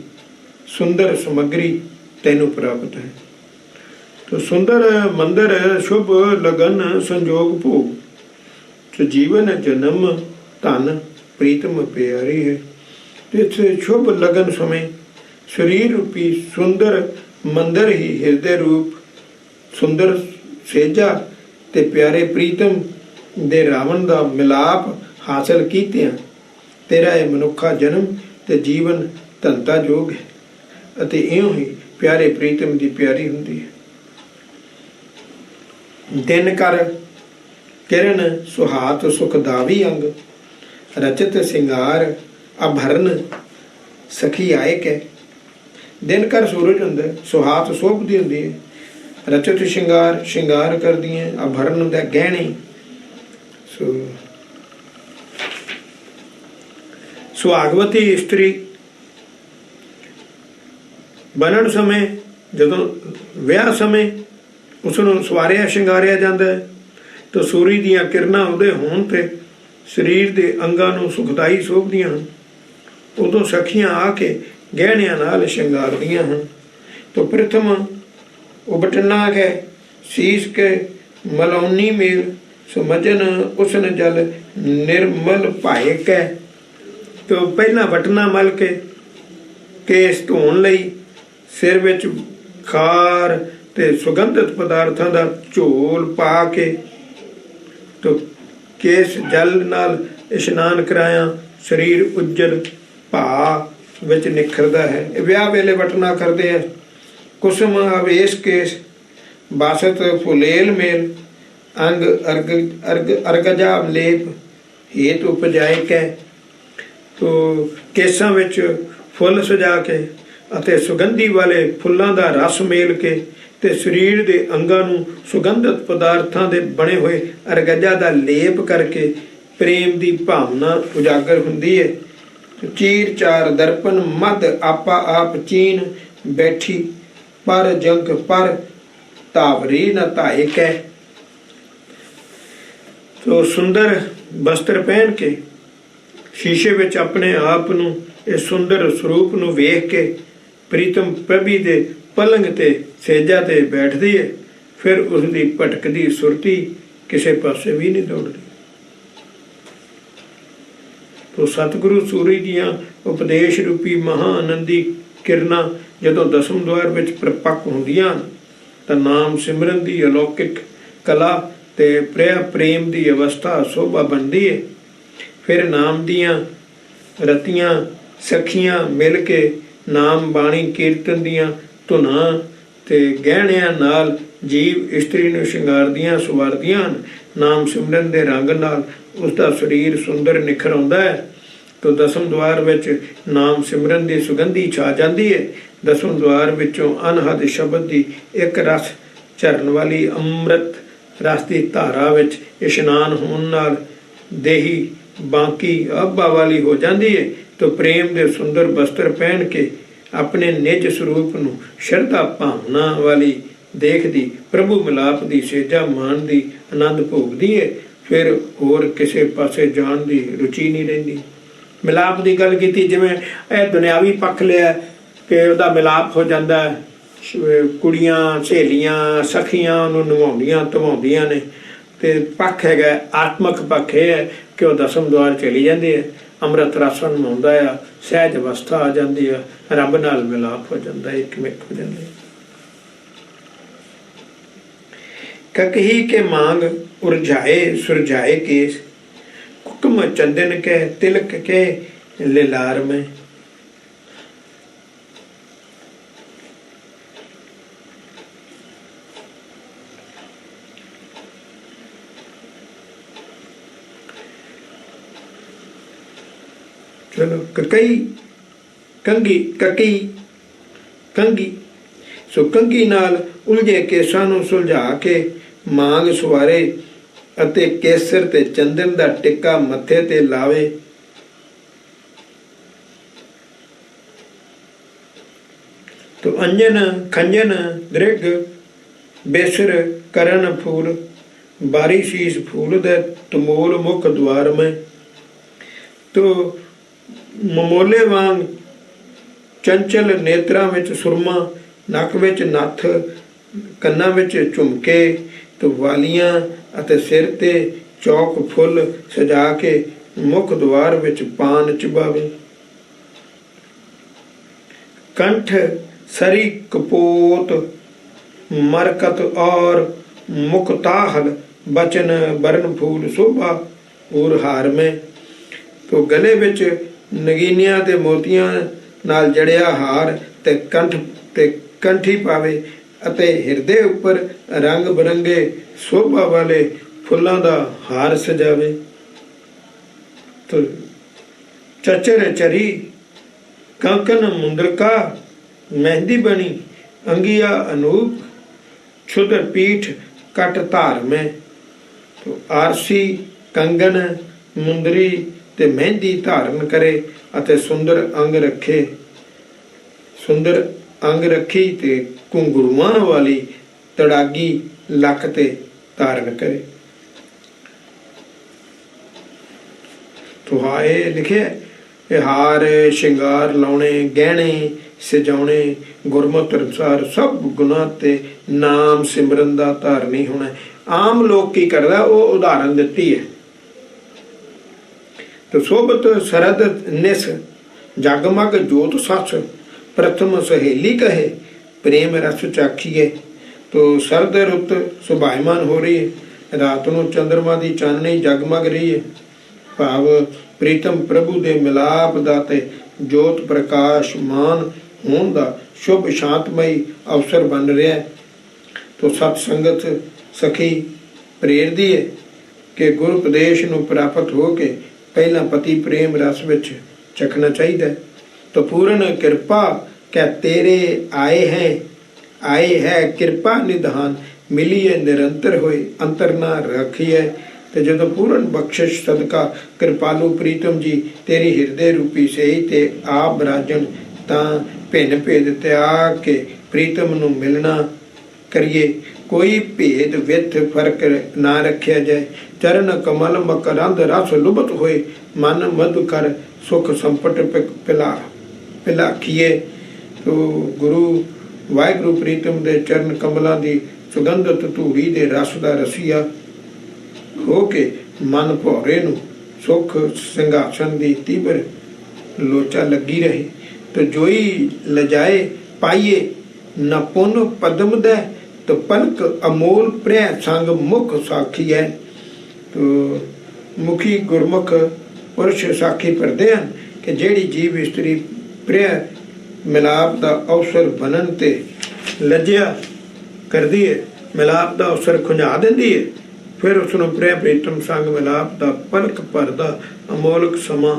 S1: सुंदर समग्री तैनू प्राप्त है। तो सुंदर मंदिर शुभ लगन संजोग भोग, तो जीवन जन्म धन प्रीतम प्यारी है। तो इस शुभ लगन समय शरीर रूपी सुंदर मंदिर ही हिरदे रूप सुंदर सेजा ते प्यारे प्रीतम दे रावण दा मिलाप हासिल कीतियां तेरा ये मनुखा जन्म ते जीवन धनता जोग है अते इउं ही प्यारे प्रीतम दी प्यारी हुंदी है। दिन कर किरण सुहात सुखदावी अंग, रचित सिंगार आभरण सखी आए कै। दिन कर सूरज हुंदा है, सुहात शोभदी हुंदी है, रचित श्रृंगार श्रृंगार करदी है, आभरण हुंदा गहने। सुहागवती स्त्री बनन समय जदों विआह समय उसनूं सवारिया शिंगारिया जाता है तो सूरज दीआं किरणां उहदे होण ते शरीर दे अंगां नूं सुखदाई शोभदियां हन। उदों सखियां आके गहणियां नाल शिंगारदियां हन। तो प्रथम उबटना के शीश के मलौनी मेल, समझन उसन जल निर्मल भाए कै। तो पहला बटना मल के केस धोण लई सिर विच खार ते सुगंधित पदार्थां दा झोल पा के तो केस जल नाल इशनान कराया, शरीर उज्जल भा विच निखरदा है। विआह वेले बटना करदे है। कुसुम आवेश केस बासत फुलेल मेल, अंग अर्ग अर्ग अर्गजा लेप हेत उपजाए कै। तो केसां विच फुੱਲ सजा के ਅਤੇ सुगंधी वाले फुੱਲਾਂ ਦਾ रस मेल के ਤੇ ਸਰੀਰ ਦੇ ਅੰਗਾਂ ਨੂੰ ਸੁਗੰਧਿਤ ਪਦਾਰਥਾਂ ਦੇ ਬਣੇ ਹੋਏ ਅਰਗਜਾ ਦਾ ਲੇਪ ਕਰਕੇ ਪ੍ਰੇਮ ਦੀ ਭਾਵਨਾ ਉਜਾਗਰ ਹੁੰਦੀ ਹੈ। ਚੀਰ ਚਾਰ ਦਰਪਨ ਮਦ ਆਪਾ ਆਪ ਚੀਨ ਬੈਠੀ ਪਰ ਜੰਕ ਪਰ ਤਾਵਰੀ न ਧਾਏ ਕੈ। तो सुंदर वस्त्र पहन के शीशे विच अपने आप ਨੂੰ ਇਹ ਸੁੰਦਰ ਸਰੂਪ ਨੂੰ ਵੇਖ ਕੇ ਪ੍ਰੀਤਮ ਪ੍ਰਭੀ ਦੇ पलंग ते सेजा ते बैठती है। फिर उसकी भटकती सुरती किसी पासे भी नहीं दौड़ती। तो सतगुरु सूरी दियां उपदेश रूपी महाआनंदी किरणां जदों दसम द्वार विच प्रपक हुंदियां तां नाम सिमरन की अलौकिक कला ते प्रेम की अवस्था शोभा बनती है। फिर नाम दियां रतियां सखियां मिल के नाम बाणी कीर्तन दियां ਧੁਨਾਂ ਤੇ ਗਹਿਣਿਆਂ ਨਾਲ ਜੀਵ ਇਸਤਰੀ ਨੂੰ ਸ਼ਿੰਗਾਰਦੀਆਂ ਸਵਾਰਦੀਆਂ ਹਨ। ਨਾਮ ਸਿਮਰਨ ਦੇ ਰੰਗ ਨਾਲ ਉਸ ਦਾ ਸਰੀਰ ਸੁੰਦਰ ਨਿਖਰ ਆਉਂਦਾ ਹੈ। तो दसम द्वार विच नाम सिमरन की सुगंधी छा जाती है। दसम द्वार विचों अनहद शब्द की एक रस झरन वाली अमृत रस की धारा विच इशनान होने नाल देही बाकी आभा वाली हो जाती है। तो प्रेम के सुंदर वस्त्र पहन के अपने निज स्वरूप नूं शरधा भावना वाली देखदी प्रभु मिलाप की सेजा मान की आनंद भोगदी है। फिर होर किसी पासे जाण की रुचि नहीं रहिंदी। मिलाप की गल की जिवें यह दुनियावी पक्ष लिया कि उहदा मिलाप हो जाता है, कुड़ियां सहेलियां सखियां उहनूं नवाउंदियां धवाउंदियां ने। ते पक्ष है आत्मक पक्ष यह है कि वह दसम द्वार चली जाती है, अमृत रसन आउंदा आ, सहज अवस्था आ जाती है, रब नाल मिलाप हो जाता है, एकमिक हो जाता है। ककही के मांग उरझाए सुरझाए केस, कुकम चंदन के तिलक के लिलार में। चलो ककई कंगी ककी कंगी सो कंगी नाल उलझे केसां नूं सुलझा के मांग सवारे अते केसर ते चंदन दा टिक्का मत्थे ते लावे। तो अंजन खंजन दृग बेसर करन फूल, बारी शीस फूल दे तमोल मुख द्वार में। तो ममोले वांग ਚੰਚਲ ਨੇਤਰਾਂ ਵਿੱਚ ਸੁਰਮਾ, ਨੱਕ ਵਿੱਚ ਨੱਥ, ਕੰਨਾਂ ਵਿੱਚ ਝੁਮਕੇ ਤੇ ਵਾਲੀਆਂ ਅਤੇ ਸਿਰ ਤੇ ਚੌਕ ਫੁੱਲ ਸਜਾ ਕੇ ਮੁੱਖ ਦੁਆਰ ਵਿੱਚ ਪਾਨ ਚਬਾਵੇ। कंठ सरी कपोत मरकत और मुक्ताहल बचन बरन फूल शोभा और हार में। तो गले विच नगीनिया ते मोतियां नाल जड़िया हार ते कंठी पावे अते हिरदे उपर रंग बिरंगे शोभा वाले फुल्लां दा हार सजावे। तो चचर चरी कंकन मुंदरका मेहंदी बनी अंगिया अनूप क्षुद्र पीठ कट धार में। तो आरसी कंगन मुंदरी ते मेहंदी धारण करे अते सुंदर अंग रखे, सुंदर अंग रखी ते घुंघरूआं वाली तड़ागी लक ते धारण करे। तो हाँ ये लिखे हार श्रृंगार लाने गहने सजाने गुरमत अनुसार सब गुना ते नाम सिमरन दा धारनी होना। आम लोग की करदा वो उदाहरण दिती है। तो सोबत सरद निस जगमग जोत सस प्रथम सहेली कहे प्रेम रस चाखिए। तो सरद रुत सुभायमान हो रही है, रात को चंद्रमा की चाननी जगमग रही है। भाव प्रीतम प्रभु दे मिलाप दा ते जोत प्रकाश मान होण दा शुभ शांतमई अवसर बन रहा है। तो सत संगत सखी प्रेरदी है कि गुरु उपदेश नूं प्राप्त हो के पहला पति प्रेम रस विच चखना चाहिए। तो पूर्ण कृपा क्या तेरे आए है कृपा निधान मिली है निरंतर होए अंतर ना रखी है। तो जो पूर्ण बख्शिश सदका कृपालु प्रीतम जी तेरी हृदय रूपी से ही ते आप बराजन तां भिन्न भेद त्याग के प्रीतम नूं मिलना करिए। कोई भेद विथ फर्क ना रखिया जाए। चरण कमल मकरंद रस लुभत होए मन मधु कर सुख संपट पिलाखिए। तो गुरु वाहिगुरु प्रीतम दे चरण कमलों की सुगंधत धूड़ी दे रस दा रसिया हो के मन भौरे नूं सुख सिंघासन दी तीबर लोचा लगी रहे। तो जोई लजाए पाइए न पुन पदम दे तो पलक अमोल प्रै संग मुख साखी है। तो मुखी गुरमुख पुरुष साखी भरदे हैं कि जेड़ी जीव इस्त्री प्रै मिलाप का अवसर बनन ते लज्जिया करदी है, मिलाप का अवसर खुंझा देंदी है। फिर उसनों प्रै प्रीतम संग मिलाप का पलक भरदा अमोलक समा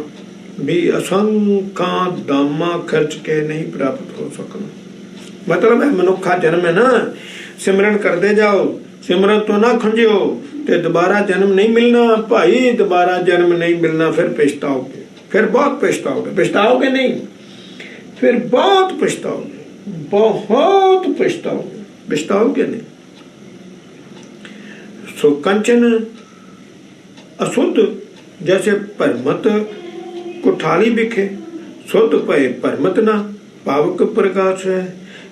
S1: भी असंखा दामा खर्च के नहीं प्राप्त हो सकना। मतलब है मनुखा जन्म है ना, सिमरन करते जाओ, सिमरन तो ना खुंजियो ते दोबारा जन्म नहीं मिलना भाई, दोबारा जन्म नहीं मिलना। फिर पछताओगे, फिर बहुत पछताओगे। पछताओगे नहीं, फिर बहुत पछताओगे, बहुत पछताओगे, पछताओगे नहीं। सो कंचन अशुद्ध जैसे परमत कुठाली बिखे शुद्ध भय परमत ना पावक प्रकाश है।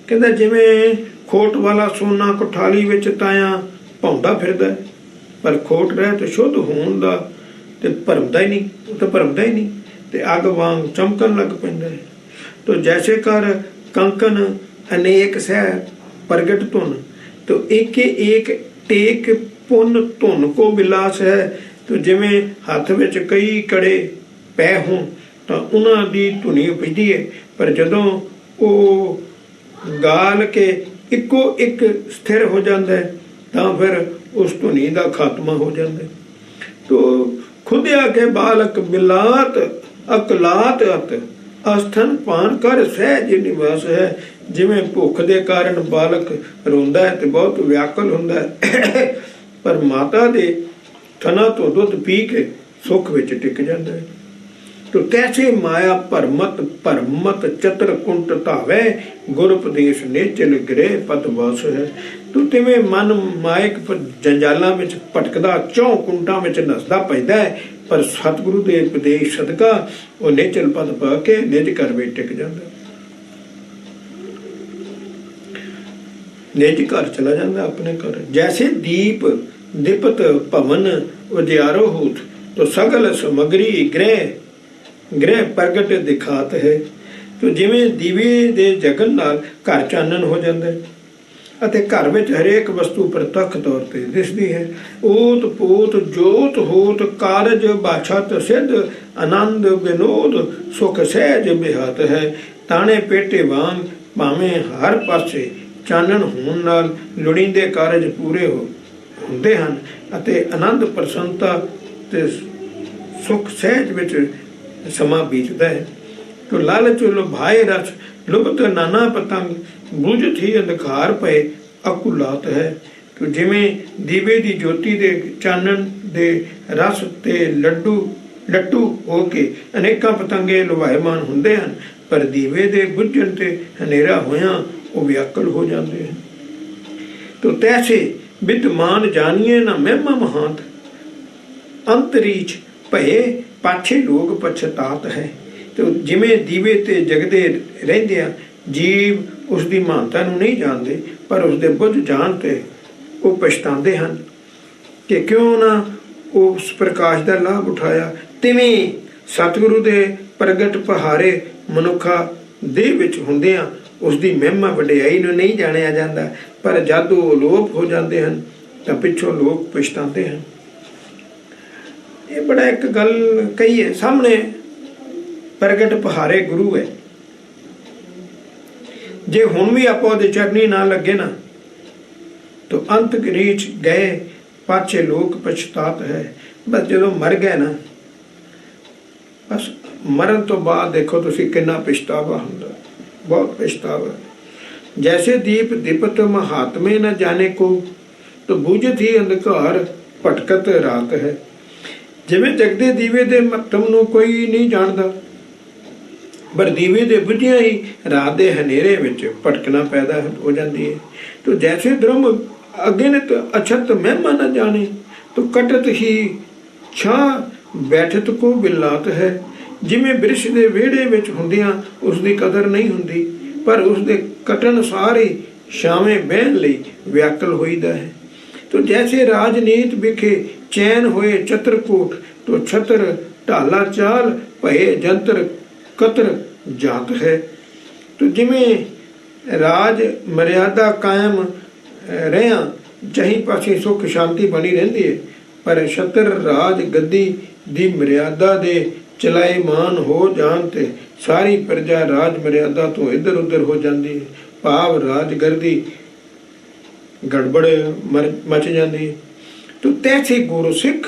S1: कहता जिमें खोट वाला सोना कुठाली विच ताया भौंदा फिरदा है, पर खोट रहे तो शुद्ध होण दा ते भरमदा ही नहीं, तो भरमदा ही नहीं ते अग वांग चमकन लग पैंदा है। तो जैसे कर कंकन अनेक सह प्रगट धुन, तो एक एक टेक पुन धुन को बिलास है। तो जिमें हथ विच कई कड़े पै हों तो उन्हां दी धुनी उपजदी है, पर जदों वो गाल के इको एक स्थिर हो जाता है तो फिर उस धुनी का खात्मा हो जाता है। तो खुदिया के बालक बिलात अकलात अत अस्थन पान कर सहज निवास है। जिमें भुख के कारण बालक रोंदा है तो बहुत व्याकुल होंदा है, पर माता दे थना तो दुध पी के सुख विच टिक जाता है। तो तैसे माया परमत चतर कुंट धावे गुर उपदेश नेचल गृह पद वास है। तो तिवें मन मायक जंजालों में भटकदा चौं कुंटां में नसदा पैदा है, पर सतगुरु के उपदेश सदका वो नेचल पद पा के निज घर में टिक जाता है। ਨਿਜ ਘਰ ਚਲਾ ਜਾਂਦਾ ਆਪਣੇ ਘਰ। ਜੈਸੇ ਦੀਪ ਦੀਪਤ ਭਵਨ ਉजियारो होत तो सगल ਸਮਗਰੀ ਗ੍ਰਹਿ ਪ੍ਰਗਟ ਦਿਖਾਤ ਹੈ। ਤੋ ਜਿਵੇਂ ਦੀਵੇ ਦੇ ਜਗਨ ਨਾਲ ਘਰ ਚਾਨਣ ਹੋ ਜਾਂਦਾ ਹੈ ਅਤੇ ਘਰ ਵਿੱਚ ਹਰੇਕ ਵਸਤੂ ਪ੍ਰਤੱਖ ਤੌਰ ਤੇ ਦਿਸਦੀ ਹੈ। ਓਤ ਪੋਤ ਜੋਤ ਹੋਤ ਕਾਰਜ ਬਾਛਤ ਸਿੱਧ ਆਨੰਦ ਵਿਨੋਦ ਸੁਖ ਸਹਿਜ ਬਿਹਾਤ ਹੈ। ਤਾਣੇ ਪੇਟੇ ਵਾਂਗ ਭਾਵੇਂ ਹਰ ਪਾਸੇ ਚਾਨਣ ਹੋਣ ਨਾਲ ਲੋੜੀਂਦੇ ਕਾਰਜ ਪੂਰੇ ਹੁੰਦੇ ਹਨ ਅਤੇ ਆਨੰਦ ਪ੍ਰਸੰਨਤਾ ਤੇ ਸੁਖ ਸਹਿਜ ਵਿੱਚ ਸਮਾਂ ਬੀਤਦਾ ਹੈ। ਤੋ ਲਾਲਚ ਲੁਭਾਏ ਰਸ ਲੁਭਤ ਨਾਨਾ ਪਤੰਗ ਬੁਝਤ ਹੀ ਅੰਧਕਾਰ ਪਏ ਅਕੁਲਾਤ ਹੈ। ਤੋ ਜਿਵੇਂ ਦੀਵੇ ਦੀ ਜੋਤੀ ਦੇ ਚਾਨਣ ਦੇ ਰਸ ਤੇ ਲੱਟੂ ਹੋ ਕੇ ਅਨੇਕਾਂ ਪਤੰਗੇ ਲੁਭਾਇਮਾਨ ਹੁੰਦੇ ਹਨ, ਪਰ ਦੀਵੇ ਦੇ ਬੁਝਣ ਤੇ ਹਨੇਰਾ ਹੋਇਆਂ ਉਹ ਵਿਆਕਲ ਹੋ ਜਾਂਦੇ ਹਨ। ਤੋ ਤੈਸੇ ਵਿਦਮਾਨ ਜਾਣੀਏ ਨਾ ਮਹਿਮਾ ਮਹਾਂਤ ਅੰਤਰੀਚ ਭਏ ਪਾਛੇ ਲੋਕ ਪਛਤਾਤ ਹੈ। ਤੇ ਜਿਵੇਂ ਦੀਵੇ ਤੇ ਜਗਦੇ ਰਹਿੰਦੇ ਆ ਜੀਵ ਉਸ ਦੀ ਮਹਾਨਤਾ ਨੂੰ ਨਹੀਂ ਜਾਣਦੇ, ਪਰ ਉਸ ਦੇ ਬੁੱਝ ਜਾਣ ਤੇ ਉਹ ਪਛਤਾਉਂਦੇ ਹਨ ਕਿ ਕਿਉਂ ਨਾ ਉਸ ਪ੍ਰਕਾਸ਼ ਦਾ ਲਾਭ ਉਠਾਇਆ। ਤਿਵੇਂ ਸਤਿਗੁਰੂ ਦੇ ਪ੍ਰਗਟ ਪਹਾਰੇ ਮਨੁੱਖਾ ਦੇ ਵਿੱਚ ਹੁੰਦਿਆਂ ਉਸ ਦੀ ਮਹਿਮਾ ਵਡਿਆਈ ਨੂੰ ਨਹੀਂ ਜਾਣਿਆ ਜਾਂਦਾ, ਪਰ ਜਦ ਉਹ ਅਲੋਪ ਹੋ ਜਾਂਦੇ ਹਨ ਤਾਂ ਪਿੱਛੋਂ ਲੋਕ ਪਛਤਾਉਂਦੇ ਹਨ। ਇਹ ਬੜਾ ਇੱਕ ਗੱਲ ਕਹੀ ਹੈ, ਸਾਹਮਣੇ ਪ੍ਰਗਟ ਪਹਾਰੇ ਗੁਰੂ ਹੈ, ਜੇ ਹੁਣ ਵੀ ਆਪਾਂ ਉਹਦੇ ਚਰਨੀ ਨਾ ਲੱਗੇ ਨਾ ਤਾਂ ਅੰਤ ਰੀਚ ਗਏ ਪਾਛੇ ਲੋਕ ਪਛਤਾਤ ਹੈ। ਬਸ ਜਦੋਂ ਮਰ ਗਏ ਨਾ, ਬਸ ਮਰਨ ਤੋਂ ਬਾਅਦ ਦੇਖੋ ਤੁਸੀਂ ਕਿੰਨਾ ਪਛਤਾਵਾ ਹੁੰਦਾ, ਬਹੁਤ ਪਛਤਾਵਾ। ਜੈਸੇ ਦੀਪ ਦੀਪਤ ਮਹਾਤਮੇ न जाने को तो ਬੁਝਤ ਹੀ ਅੰਧਕਾਰ ਭਟਕਤ ਰਾਤ ਹੈ। ਜਿਵੇਂ ਜਗਦੇ ਦੀਵੇ ਦੇ ਮਹੱਤਵ ਨੂੰ ਕੋਈ ਨਹੀਂ ਜਾਣਦਾ, ਪਰ ਦੀਵੇ ਦੇ ਬੁਝਿਆ ਹੀ ਰਾਤ ਦੇ ਹਨੇਰੇ ਵਿੱਚ ਭਟਕਣਾ ਪੈਦਾ ਹੋ ਜਾਂਦੀ ਹੈ। तो जैसे द्रम अगिनत अछत महिमा न जाने तो कटत ही छा बैठत को बिलात है। जिमें बिरछ ਦੇ ਵਿਹੜੇ ਵਿੱਚ ਹੁੰਦਿਆਂ ਉਸ ਦੀ ਕਦਰ ਨਹੀਂ ਹੁੰਦੀ, ਪਰ ਉਸ ਦੇ ਕਟਣ ਸਾਰੇ ਛਾਵੇਂ ਬਹਿਣ ਲਈ ਵਿਆਕਲ ਹੋਈਦਾ ਹੈ। ਤੋ ਜੈਸੇ ਰਾਜਨੀਤ ਵਿਖੇ ਚੈਨ ਹੋਏ ਚਤਰਕੂਟ ਤੋ ਛਤਰ ਢਾਲਾ ਚਾਲ ਭਏ ਜੰਤਰ ਕਤਰ ਜਾਤ ਹੈ। ਤੋ ਜਿਵੇਂ ਰਾਜ ਮਰਿਆਦਾ ਕਾਇਮ ਰਹਿਆਂ ਜਹੀਂ ਪਾਸੇ ਸੁੱਖ ਸ਼ਾਂਤੀ ਬਣੀ ਰਹਿੰਦੀ ਹੈ, ਪਰ ਛਤਰ ਰਾਜ ਗੱਦੀ ਦੀ ਮਰਿਆਦਾ ਦੇ ਚਲਾਏਮਾਨ ਹੋ ਜਾਣ ਤੇ ਸਾਰੀ ਪ੍ਰਜਾ ਰਾਜ ਮਰਿਆਦਾ ਤੋਂ ਇੱਧਰ ਉੱਧਰ ਹੋ ਜਾਂਦੀ ਹੈ। ਭਾਵ ਰਾਜਗਰਦੀ ਗੜਬੜ ਮਚ ਜਾਂਦੀ ਹੈ। ਤੋ ਤੈਸੇ ਗੁਰੂ ਸਿੱਖ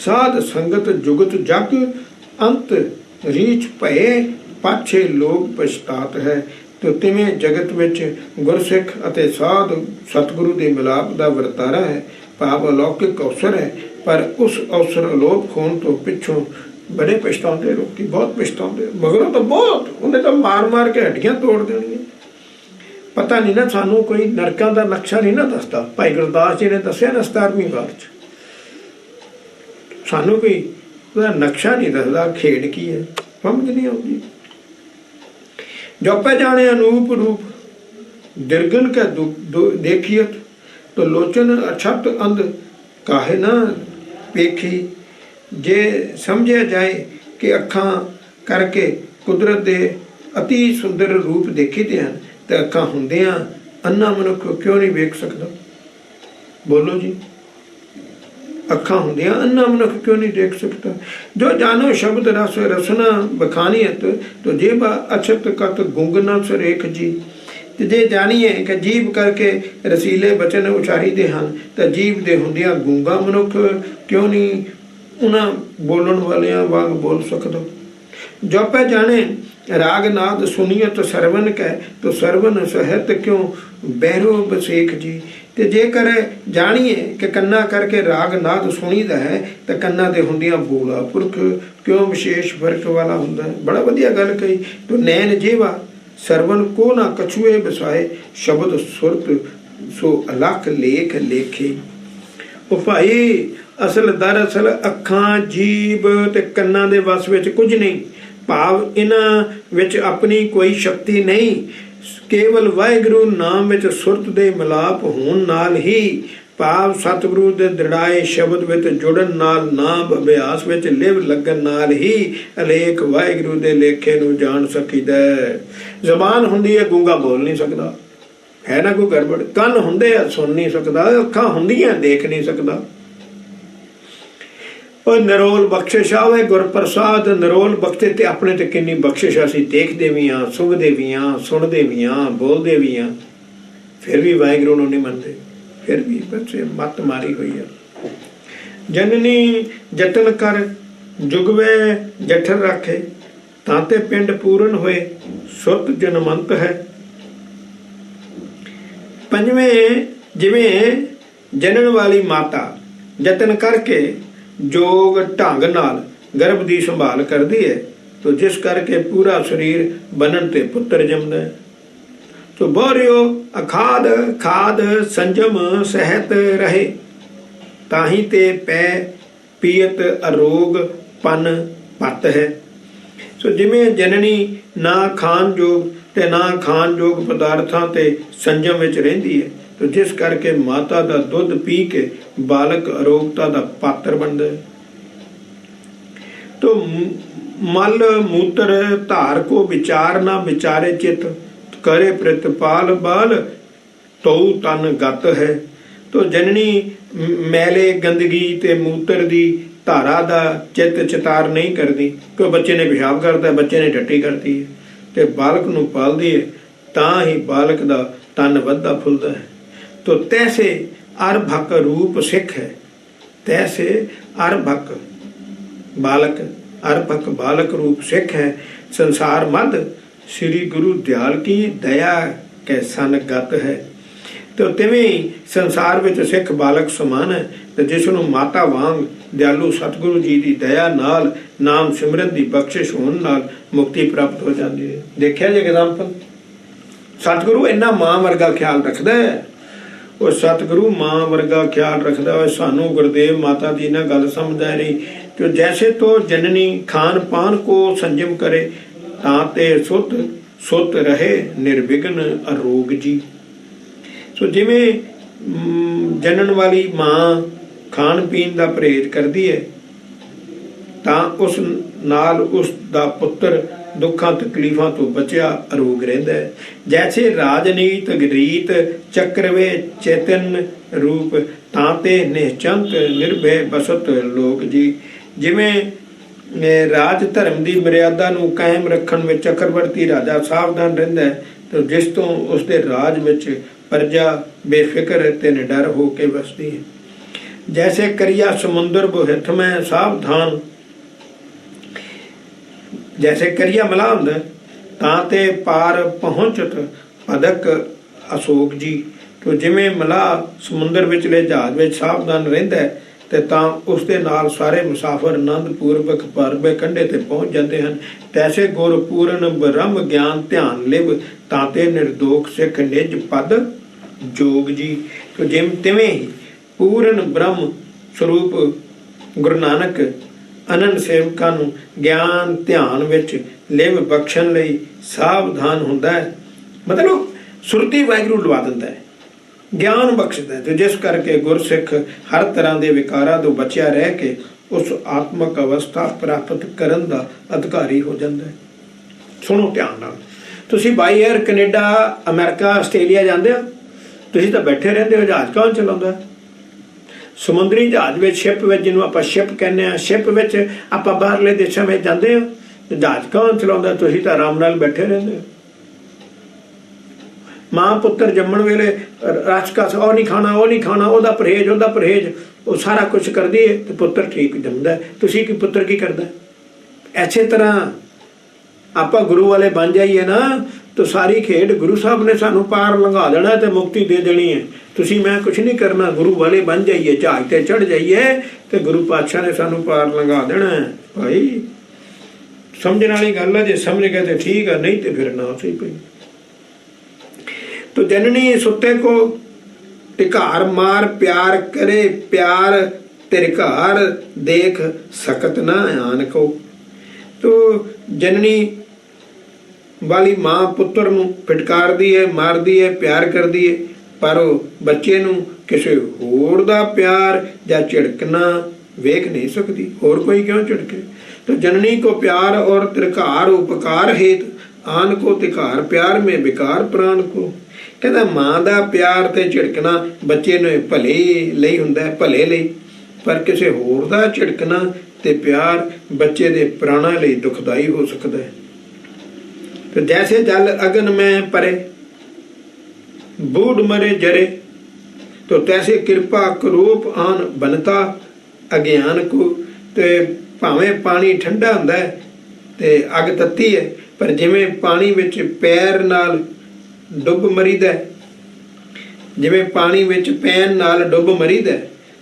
S1: ਸਾਧ ਸੰਗਤ ਜੁਗਤ ਜਗ ਅੰਤ ਰੀਚ ਭਏ ਪਾਛੇ ਲੋਕ ਪਛਤਾਤ ਹੈ। ਤੋ ਤਿਵੇਂ ਜਗਤ ਵਿੱਚ ਗੁਰਸਿੱਖ ਅਤੇ ਸਾਧ ਸਤਿਗੁਰੂ ਦੇ ਮਿਲਾਪ ਦਾ ਵਰਤਾਰਾ ਹੈ, ਭਾਵ ਅਲੌਕਿਕ ਅਵਸਰ ਹੈ, ਪਰ ਉਸ ਅਵਸਰ ਅਲੋਪ ਹੋਣ ਤੋਂ ਪਿੱਛੋਂ ਬੜੇ ਪਛਤਾਉਂਦੇ ਲੋਕੀ, ਬਹੁਤ ਪਛਤਾਉਂਦੇ। ਮਗਰੋਂ ਤਾਂ ਬਹੁਤ ਉਹਨੇ ਤਾਂ ਮਾਰ ਕੇ ਹੱਡੀਆਂ ਤੋੜ ਦੇਣੀਆਂ। ਪਤਾ ਨਹੀਂ ਨਾ, ਸਾਨੂੰ ਕੋਈ ਨਰਕਾਂ ਦਾ ਨਕਸ਼ਾ ਨਹੀਂ ਨਾ ਦੱਸਦਾ। ਭਾਈ ਗੁਰਦਾਸ ਜੀ ਨੇ ਦੱਸਿਆ ਨਾ 17ਵੀਂ ਵਾਰ 'ਚ, ਸਾਨੂੰ ਕੋਈ ਉਹਦਾ ਨਕਸ਼ਾ ਨਹੀਂ ਦੱਸਦਾ ਖੇਡ ਕੀ ਹੈ, ਸਮਝ ਨਹੀਂ ਆਉਂਦੀ। ਜਪੈ ਜਾਣੇ ਅਨੂਪ ਰੂਪ ਦਿਰਗਨ ਕੈ ਦੇਖੀਅਤ ਤੋ ਲੋਚਨ ਅਛਤ ਅੰਧ ਕਾਹੇ ਨਾ ਵੇਖੀ। ਜੇ ਸਮਝਿਆ ਜਾਏ ਕਿ ਅੱਖਾਂ ਕਰਕੇ ਕੁਦਰਤ ਦੇ ਅਤੀ ਸੁੰਦਰ ਰੂਪ ਦੇਖੀਦੇ ਹਨ ਤੇ ਅੱਖਾਂ ਹੁੰਦਿਆਂ ਅੰਨਾ ਮਨੁੱਖ ਕਿਉਂ ਨਹੀਂ ਵੇਖ ਸਕਦਾ? ਬੋਲੋ ਜੀ, ਅੱਖਾਂ ਹੁੰਦਿਆਂ ਅੰਨਾ ਮਨੁੱਖ ਕਿਉਂ ਨਹੀਂ ਦੇਖ ਸਕਦਾ? ਜੋ ਜਾਨੋ ਸ਼ਬਦ ਰਸ ਰਸਨਾ ਬਖਾਨੀਅਤ ਤੋ ਜੇਬਾ ਅਛਤ ਕਤ ਗੁੰਗਨਾ ਸੁਰੇਖ ਜੀ। ਤੇ ਜੇ ਜਾਣੀਏ ਕਿ ਜੀਭ ਕਰਕੇ ਰਸੀਲੇ ਬਚਨ ਉਚਾਰੀਦੇ ਹਨ ਤਾਂ ਜੀਭ ਦੇ ਹੁੰਦਿਆਂ ਗੂੰਗਾ ਮਨੁੱਖ ਕਿਉਂ ਨਹੀਂ ਉਹਨਾਂ ਬੋਲਣ ਵਾਲਿਆਂ ਵਾਂਗ ਬੋਲ ਸਕਦਾ? ਜਪੈ ਜਾਣੇ ਰਾਗ ਨਾਦ ਸੁਨੀਅਤ ਸਰਵਨ ਕੈ ਤੋ ਸਰਵਨ ਸਹਿਤ ਕਿਉਂ ਬਹਿਰੋ ਬਸੇਖ ਜੀ। ਤੇ ਜੇਕਰ ਜਾਣੀਏ ਕਿ ਕੰਨਾਂ ਕਰਕੇ ਰਾਗ ਨਾਦ ਸੁਣੀਦਾ ਹੈ ਤਾਂ ਕੰਨਾਂ ਦੇ ਹੁੰਦਿਆਂ ਬੋਲਾ ਪੁਰਖ ਕਿਉਂ ਵਿਸ਼ੇਸ਼ ਫਰਕ ਵਾਲਾ ਹੁੰਦਾ ਹੈ। ਬੜਾ ਵਧੀਆ ਗੱਲ ਕਹੀ। ਤੋ ਨੈਣ ਜੇਵਾ ਸਰਵਨ ਕੋ ਨਾ ਕਛੂਏ ਬਸਾਏ ਸ਼ਬਦ ਸੁਰਤ ਸੋ ਅਲਖ ਲੇਖ ਲੇਖੇ। ਉਹ ਭਾਈ ਅਸਲ ਦਰਅਸਲ ਅੱਖਾਂ ਜੀਭ ਤੇ ਕੰਨਾਂ ਦੇ ਵਸ ਵਿੱਚ ਕੁਝ ਨਹੀਂ, ਭਾਵ ਇਹਨਾਂ ਵਿੱਚ ਆਪਣੀ ਕੋਈ ਸ਼ਕਤੀ ਨਹੀਂ। ਕੇਵਲ ਵਾਹਿਗੁਰੂ ਨਾਮ ਵਿੱਚ ਸੁਰਤ ਦੇ ਮਿਲਾਪ ਹੋਣ ਨਾਲ ਹੀ, ਭਾਵ ਸਤਿਗੁਰੂ ਦੇ ਦ੍ਰਿੜਾਏ ਸ਼ਬਦ ਵਿੱਚ ਜੁੜਨ ਨਾਲ, ਨਾਮ ਅਭਿਆਸ ਵਿੱਚ ਲਿਵ ਲੱਗਣ ਨਾਲ ਹੀ ਅਲੇਖ ਵਾਹਿਗੁਰੂ ਦੇ ਲੇਖੇ ਨੂੰ ਜਾਣ ਸਕੀਦਾ ਹੈ। ਜ਼ਬਾਨ ਹੁੰਦੀ ਹੈ, ਗੂੰਗਾ ਬੋਲ ਨਹੀਂ ਸਕਦਾ, ਹੈ ਨਾ ਕੋਈ ਗੜਬੜ। ਕੰਨ ਹੁੰਦੇ ਆ, ਸੁਣ ਨਹੀਂ ਸਕਦਾ। ਅੱਖਾਂ ਹੁੰਦੀਆਂ, ਦੇਖ ਨਹੀਂ ਸਕਦਾ। ਉਹ ਨਿਰੋਲ ਬਖਸ਼ਿਸ਼ ਆਵੇ ਗੁਰਪ੍ਰਸਾਦ। ਨਿਰੋਲ ਬਖਸ਼ੇ ਤੇ ਆਪਣੇ ਤੇ ਕਿੰਨੀ ਬਖਸ਼ਿਸ਼। ਅਸੀਂ ਦੇਖਦੇ ਵੀ ਹਾਂ, ਸੁਣਦੇ ਵੀ ਹਾਂ, ਸੁਣਦੇ ਵੀ ਹਾਂ, ਬੋਲਦੇ ਵੀ ਹਾਂ, ਫਿਰ ਵੀ ਵਾਹਿਗੁਰੂ ਨੂੰ ਨਹੀਂ ਮੰਨਦੇ। ਫਿਰ ਵੀ ਬੱਚੇ ਮੱਤ ਮਾਰੀ ਹੋਈ ਆ। ਜਨਨੀ ਜਤਨ ਕਰ ਜੁਗਵੇ ਜਠਰ ਰੱਖੇ, ਤਾਂ ਤੇ ਪਿੰਡ ਪੂਰਨ ਹੋਏ ਸੁਰਤ ਜਨਮੰਤ ਹੈ। ਪੰਜਵੇਂ, ਜਿਵੇਂ ਜਨਨ ਵਾਲੀ ਮਾਤਾ ਯਤਨ ਕਰਕੇ ਜੋਗ ਢੰਗ ਨਾਲ ਗਰਭ ਦੀ ਸੰਭਾਲ ਕਰਦੀ ਹੈ, ਤੋ ਜਿਸ ਕਰਕੇ ਪੂਰਾ ਸਰੀਰ ਬਣਨ ਤੇ ਪੁੱਤਰ ਜੰਮਦਾ ਹੈ। ਤੋ ਬੋਰਿਓ ਅਖਾਦ ਖਾਦ ਸੰਜਮ ਸਹਿਤ ਰਹੇ, ਤਾਹੀ ਤੇ ਪੈ ਪੀਤ ਅਰੋਗ ਪਨ ਪਤ ਹੈ। ਸੋ ਜਿਵੇਂ ਜਨਨੀ ਨਾ ਖਾਣ ਯੋਗ ਤੇ ਨਾ ਖਾਣ ਯੋਗ ਪਦਾਰਥਾਂ ਤੇ ਸੰਜਮ ਵਿੱਚ ਰਹਿੰਦੀ ਹੈ, ਤੋ ਜਿਸ ਕਰਕੇ ਮਾਤਾ ਦਾ ਦੁੱਧ ਪੀ ਕੇ ਬਾਲਕ ਅਰੋਗਤਾ ਦਾ ਪਾਤਰ ਬਣਦਾ ਹੈ। ਤੋ ਮਲ ਮੂਤਰ ਧਾਰ ਕੋ ਵਿਚਾਰ ਨਾ ਵਿਚਾਰੇ ਚਿਤ, ਕਰੇ ਪ੍ਰਤਪਾਲ ਬਾਲ ਤਉ ਤਨ ਗਤ ਹੈ। ਤੋ ਜਨਨੀ ਮੈਲੇ ਗੰਦਗੀ ਤੇ ਮੂਤਰ ਦੀ ਧਾਰਾ ਦਾ ਚਿੱਤ ਚਿਤਾਰ ਨਹੀਂ ਕਰਦੀ, ਕਿ ਬੱਚੇ ਨੇ ਪਿਸ਼ਾਬ ਕਰਤਾ, ਬੱਚੇ ਨੇ ਟੱਟੀ ਕਰਤੀ ਹੈ, ਤੇ ਬਾਲਕ ਨੂੰ ਪਾਲਦੀ ਹੈ, ਤਾਂ ਹੀ ਬਾਲਕ ਦਾ ਤਨ ਵੱਧਦਾ ਫੁੱਲਦਾ ਹੈ। ਤੋ ਤੈਸੇ ਅਰਭਕ ਰੂਪ ਸਿੱਖ ਹੈ, ਤੈਸੇ ਅਰਭਕ ਬਾਲਕ, ਅਰਭਕ ਬਾਲਕ ਰੂਪ ਸਿੱਖ ਹੈ। ਸੰਸਾਰ ਮਦ ਸ੍ਰੀ ਗੁਰੂ ਦਿਆਲ ਕੀ ਦਇਆ ਕੈ ਸਨ ਗਤ ਹੈ। ਤੇ ਤਿਵੇਂ ਹੀ ਸੰਸਾਰ ਵਿੱਚ ਸਿੱਖ ਬਾਲਕ ਸਮਾਨ ਹੈ, ਤੇ ਜਿਸ ਨੂੰ ਮਾਤਾ ਵਾਂਗ ਦਿਆਲੂ ਸਤਿਗੁਰੂ ਜੀ ਦੀ ਦਇਆ ਨਾਲ ਨਾਮ ਸਿਮਰਨ ਦੀ ਬਖਸ਼ਿਸ਼ ਹੋਣ ਨਾਲ ਮੁਕਤੀ ਪ੍ਰਾਪਤ ਹੋ ਜਾਂਦੀ ਹੈ। ਦੇਖਿਆ ਜੇ ਐਗਜ਼ਾਮਪਲ, ਸਤਿਗੁਰੂ ਇੰਨਾ ਮਾਂ ਵਰਗਾ ਖਿਆਲ ਰੱਖਦਾ ਹੈ। ਉਹ ਸਤਿਗੁਰੂ ਮਾਂ ਵਰਗਾ ਖਿਆਲ ਰੱਖਦਾ ਹੋਏ ਸਾਨੂੰ ਗੁਰਦੇਵ ਮਾਤਾ ਦੀ ਨਾ ਗੱਲ ਸਮਝ ਆ ਰਹੀ ਕਿ ਜੈਸੇ ਤੋਂ ਜਨਨੀ ਖਾਨ ਪਾਨ ਕੋ ਸੰਜਮ ਕਰੇ, ਤਾਂ ਤੇ ਸੁਤ ਰਹੇ ਨਿਰਵਿਘਨ ਅਰੋਗ ਜੀ। ਸੋ ਜਿਵੇਂ ਜਨਨ ਵਾਲੀ ਮਾਂ ਖਾਣ ਪੀਣ ਦਾ ਪਰਹੇਜ਼ ਕਰਦੀ ਹੈ, ਤਾਂ ਉਸ ਨਾਲ ਉਸ ਦਾ ਪੁੱਤਰ ਦੁੱਖਾਂ ਤਕਲੀਫਾਂ ਤੋਂ ਬਚਿਆ ਅਰੋਗ ਰਹਿੰਦਾ ਹੈ। ਜੈਸੇ ਰਾਜਨੀਤ ਰੀਤ ਚੱਕਰਵੇ ਚੇਤਨ ਰੂਪ, ਤਾਂ ਤੇ ਨਿਸ਼ਚੰਤ ਨਿਰਭੈ ਬਸਤ ਲੋਕ ਜੀ। ਜਿਵੇਂ ਰਾਜ ਧਰਮ ਦੀ ਮਰਿਆਦਾ ਨੂੰ ਕਾਇਮ ਰੱਖਣ ਵਿੱਚ ਚੱਕਰਵਰਤੀ ਰਾਜਾ ਸਾਵਧਾਨ ਰਹਿੰਦਾ ਹੈ, ਤੇ ਜਿਸ ਤੋਂ ਉਸਦੇ ਰਾਜ ਵਿੱਚ ਪ੍ਰਜਾ ਬੇਫਿਕਰ ਤੇ ਨਿਡਰ ਹੋ ਕੇ ਵਸਦੀ ਹੈ। ਜੈਸੇ ਕਰਿਆ ਸਮੁੰਦਰ ਬੋਹਿਤ ਮੈਂ ਸਾਵਧਾਨ, ਜੈਸੇ ਕਰਿਆ ਮਲਾ ਹੁੰਦਾ ਤਾਂ ਤੇ ਪਾਰ ਪਹੁੰਚਤ ਪਦਕ ਅਸ਼ੋਕ ਜੀ। ਕਿ ਜਿਵੇਂ ਮਲਾਹ ਸਮੁੰਦਰ ਵਿਚਲੇ ਜਹਾਜ਼ ਵਿੱਚ ਸਾਵਧਾਨ ਰਹਿੰਦਾ ਹੈ, ਤੇ ਤਾਂ ਉਸ ਦੇ ਨਾਲ ਸਾਰੇ ਮੁਸਾਫਰ ਆਨੰਦ ਪੂਰਵਕ ਪਰਬੇ ਕੰਢੇ ਤੇ ਪਹੁੰਚ ਜਾਂਦੇ ਹਨ। ਤੈਸੇ ਗੁਰ ਪੂਰਨ ਬ੍ਰਹਮ ਗਿਆਨ ਧਿਆਨ ਲਿਵ, ਤਾਂ ਤੇ ਨਿਰਦੋਖ ਸਿੱਖ ਨਿਜ ਪਦ ਜੋਗ ਜੀ। ਕਿ ਜਿਵੇਂ ਤਿਵੇਂ ਹੀ ਪੂਰਨ ਬ੍ਰਹਮ ਸਰੂਪ ਗੁਰੂ ਨਾਨਕ ਅਨੰਦ ਸੇਵਕਾਂ ਨੂੰ ਗਿਆਨ ਧਿਆਨ ਵਿੱਚ ਲਿਵ ਬਖਸ਼ਣ ਲਈ ਸਾਵਧਾਨ ਹੁੰਦਾ ਹੈ, ਮਤਲਬ ਸੁਰਤੀ ਵਾਹਿਗੁਰੂ ਲਵਾ ਦਿੰਦਾ ਹੈ, ਗਿਆਨ ਬਖਸ਼ਦਾ ਹੈ, ਤੇ ਜਿਸ ਕਰਕੇ ਗੁਰਸਿੱਖ ਹਰ ਤਰ੍ਹਾਂ ਦੇ ਵਿਕਾਰਾਂ ਤੋਂ ਬਚਿਆ ਰਹਿ ਕੇ ਉਸ ਆਤਮਕ ਅਵਸਥਾ ਪ੍ਰਾਪਤ ਕਰਨ ਦਾ ਅਧਿਕਾਰੀ ਹੋ ਜਾਂਦਾ ਹੈ। ਸੁਣੋ ਧਿਆਨ ਨਾਲ, ਤੁਸੀਂ ਬਾਈ ਏਅਰ ਕੈਨੇਡਾ ਅਮਰੀਕਾ ਆਸਟ੍ਰੇਲੀਆ ਜਾਂਦੇ ਹੋ, ਤੁਸੀਂ ਤਾਂ ਬੈਠੇ ਰਹਿੰਦੇ ਹੋ, ਜਹਾਜ਼ ਕੌਣ ਚਲਾਉਂਦਾ? ਸਮੁੰਦਰੀ ਜਹਾਜ਼ ਵਿੱਚ, ਸ਼ਿਪ ਵਿੱਚ, ਜਿਹਨੂੰ ਆਪਾਂ ਸ਼ਿਪ ਕਹਿੰਦੇ ਹਾਂ, ਸ਼ਿਪ ਵਿੱਚ ਆਪਾਂ ਬਾਹਰਲੇ ਦੇਸ਼ਾਂ ਵਿੱਚ ਜਾਂਦੇ ਹੋ, ਜਹਾਜ਼ ਕੌਣ ਚਲਾਉਂਦਾ? ਤੁਸੀਂ ਤਾਂ ਆਰਾਮ ਨਾਲ ਬੈਠੇ ਰਹਿੰਦੇ ਹੋ। ਮਾਂ ਪੁੱਤਰ ਜੰਮਣ ਵੇਲੇ ਰਾਜਕਾਸ ਉਹ ਨਹੀਂ ਖਾਣਾ, ਉਹ ਨਹੀਂ ਖਾਣਾ, ਉਹਦਾ ਪਰਹੇਜ਼, ਉਹਦਾ ਪਰਹੇਜ਼, ਉਹ ਸਾਰਾ ਕੁਝ ਕਰਦੀ ਹੈ ਤੇ ਪੁੱਤਰ ਠੀਕ ਜੰਮਦਾ। ਤੁਸੀਂ ਕੀ ਪੁੱਤਰ ਕੀ ਕਰਦਾ? ਐਸੇ ਤਰ੍ਹਾਂ ਆਪਾਂ ਗੁਰੂ ਵਾਲੇ ਬਣ ਜਾਈਏ ਨਾ, ਤਾਂ ਸਾਰੀ ਖੇਡ ਗੁਰੂ ਸਾਹਿਬ ਨੇ ਸਾਨੂੰ ਪਾਰ ਲੰਘਾ ਦੇਣਾ ਤੇ ਮੁਕਤੀ ਦੇ ਦੇਣੀ ਹੈ। ਤੁਸੀਂ ਮੈਂ ਕੁਛ ਨਹੀਂ ਕਰਨਾ, ਗੁਰੂ ਵਾਲੇ ਬਣ ਜਾਈਏ, ਜਹਾਜ਼ ਤੇ ਚੜ੍ਹ ਜਾਈਏ ਤੇ ਗੁਰੂ ਪਾਤਸ਼ਾਹ ਨੇ ਸਾਨੂੰ ਪਾਰ ਲੰਘਾ ਦੇਣਾ ਹੈ। ਭਾਈ ਸਮਝਣ ਵਾਲੀ ਗੱਲ ਹੈ, ਜੇ ਸਮਝ ਗਏ ਤੇ ਠੀਕ ਹੈ, ਨਹੀਂ ਤੇ ਫਿਰ ਨਾ ਸਹੀ ਪਈ। तो जननी सुते को टिकार मार प्यार करे, प्यार तिरकार देख सकत ना आन को। तो जननी ਵਾਲੀ ਮਾਂ ਪੁੱਤਰ ਨੂੰ ਫਟਕਾਰਦੀ ਹੈ, ਮਾਰਦੀ ਹੈ, ਪਿਆਰ ਕਰਦੀ ਹੈ, ਪਰ ਉਹ ਬੱਚੇ ਨੂੰ ਕਿਸੇ ਹੋਰ ਦਾ ਪਿਆਰ ਜਾਂ ਝਿੜਕਣਾ ਵੇਖ ਨਹੀਂ ਸਕਦੀ। ਹੋਰ ਕੋਈ ਕਿਉਂ ਝਿੜਕੇ? तो जननी को प्यार और त्रिकार उपकार हेत आन को तिकार प्यार में विकार प्राण को। कहता मां दा प्यार ते झिड़कना बच्चे ने भले ਲਈ ਹੁੰਦਾ ਹੈ, ਭਲੇ ਲਈ, ਪਰ ਕਿਸੇ ਹੋਰ ਦਾ ਝਿੜਕਣਾ ਤੇ ਪਿਆਰ ਬੱਚੇ ਦੇ ਪ੍ਰਾਣਾਂ ਲਈ ਦੁਖਦਾਈ ਹੋ ਸਕਦਾ ਹੈ। तो जैसे जल अगन में परे बूढ़ मरे जरे, तो तैसे कृपा करूप आन बनता अज्ञान को। ते ਭਾਵੇਂ ਪਾਣੀ ਠੰਡਾ ਹੁੰਦਾ ਹੈ ਤੇ ਅੱਗ ਤੱਤੀ ਹੈ, ਪਰ ਜਿਵੇਂ ਪਾਣੀ ਵਿੱਚ ਪੈਰ ਨਾਲ ਡੁੱਬ ਮਰੀਦਾ, ਜਿਵੇਂ ਪਾਣੀ ਵਿੱਚ ਪੈਣ ਨਾਲ ਡੁੱਬ ਮਰੀਦਾ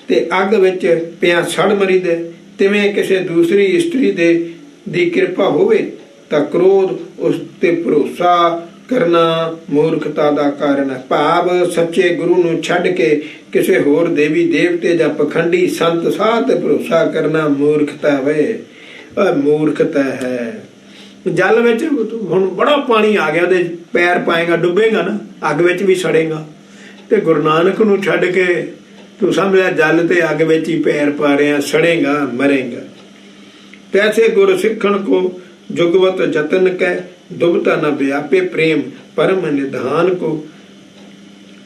S1: ਤੇ ਅੱਗ ਵਿੱਚ ਪਿਆ ਸੜ ਮਰੀਦਾ, ਤਿਵੇਂ ਕਿਸੇ ਦੂਸਰੀ ਇਸਤਰੀ ਦੀ ਕਿਰਪਾ ਹੋਵੇ ਤਾਂ ਕ੍ਰੋਧ ਉਸ ਤੇ ਭਰੋਸਾ ਕਰਨਾ ਮੂਰਖਤਾ ਦਾ ਕਾਰਨ ਹੈ। ਭਾਵ ਸੱਚੇ ਗੁਰੂ ਨੂੰ ਛੱਡ ਕੇ ਕਿਸੇ ਹੋਰ ਦੇਵੀ ਦੇਵਤੇ ਜਾਂ ਪਖੰਡੀ ਸੰਤ ਸਾਧ ਤੇ ਭਰੋਸਾ ਕਰਨਾ ਮੂਰਖਤਾ ਵੇ, ਮੂਰਖਤਾ ਹੈ। ਜਲ ਵਿੱਚ ਹੁਣ ਬੜਾ ਪਾਣੀ ਆ ਗਿਆ ਤੇ ਪੈਰ ਪਾਏਗਾ ਡੁੱਬੇਗਾ ਨਾ, ਅੱਗ ਵਿੱਚ ਵੀ ਸੜੇਗਾ। ਤੇ ਗੁਰੂ ਨਾਨਕ ਨੂੰ ਛੱਡ ਕੇ ਤੂੰ ਸਮਝਿਆ ਜਲ ਤੇ ਅੱਗ ਵਿੱਚ ਹੀ ਪੈਰ ਪਾ ਰਿਹਾ, ਸੜੇਗਾ, ਮਰੇਗਾ। ਤੈਸੇ ਗੁਰ ਸਿੱਖਣ ਕੋ जुगवत जतन कै दुबता न व्यापे प्रेम परम निधान को।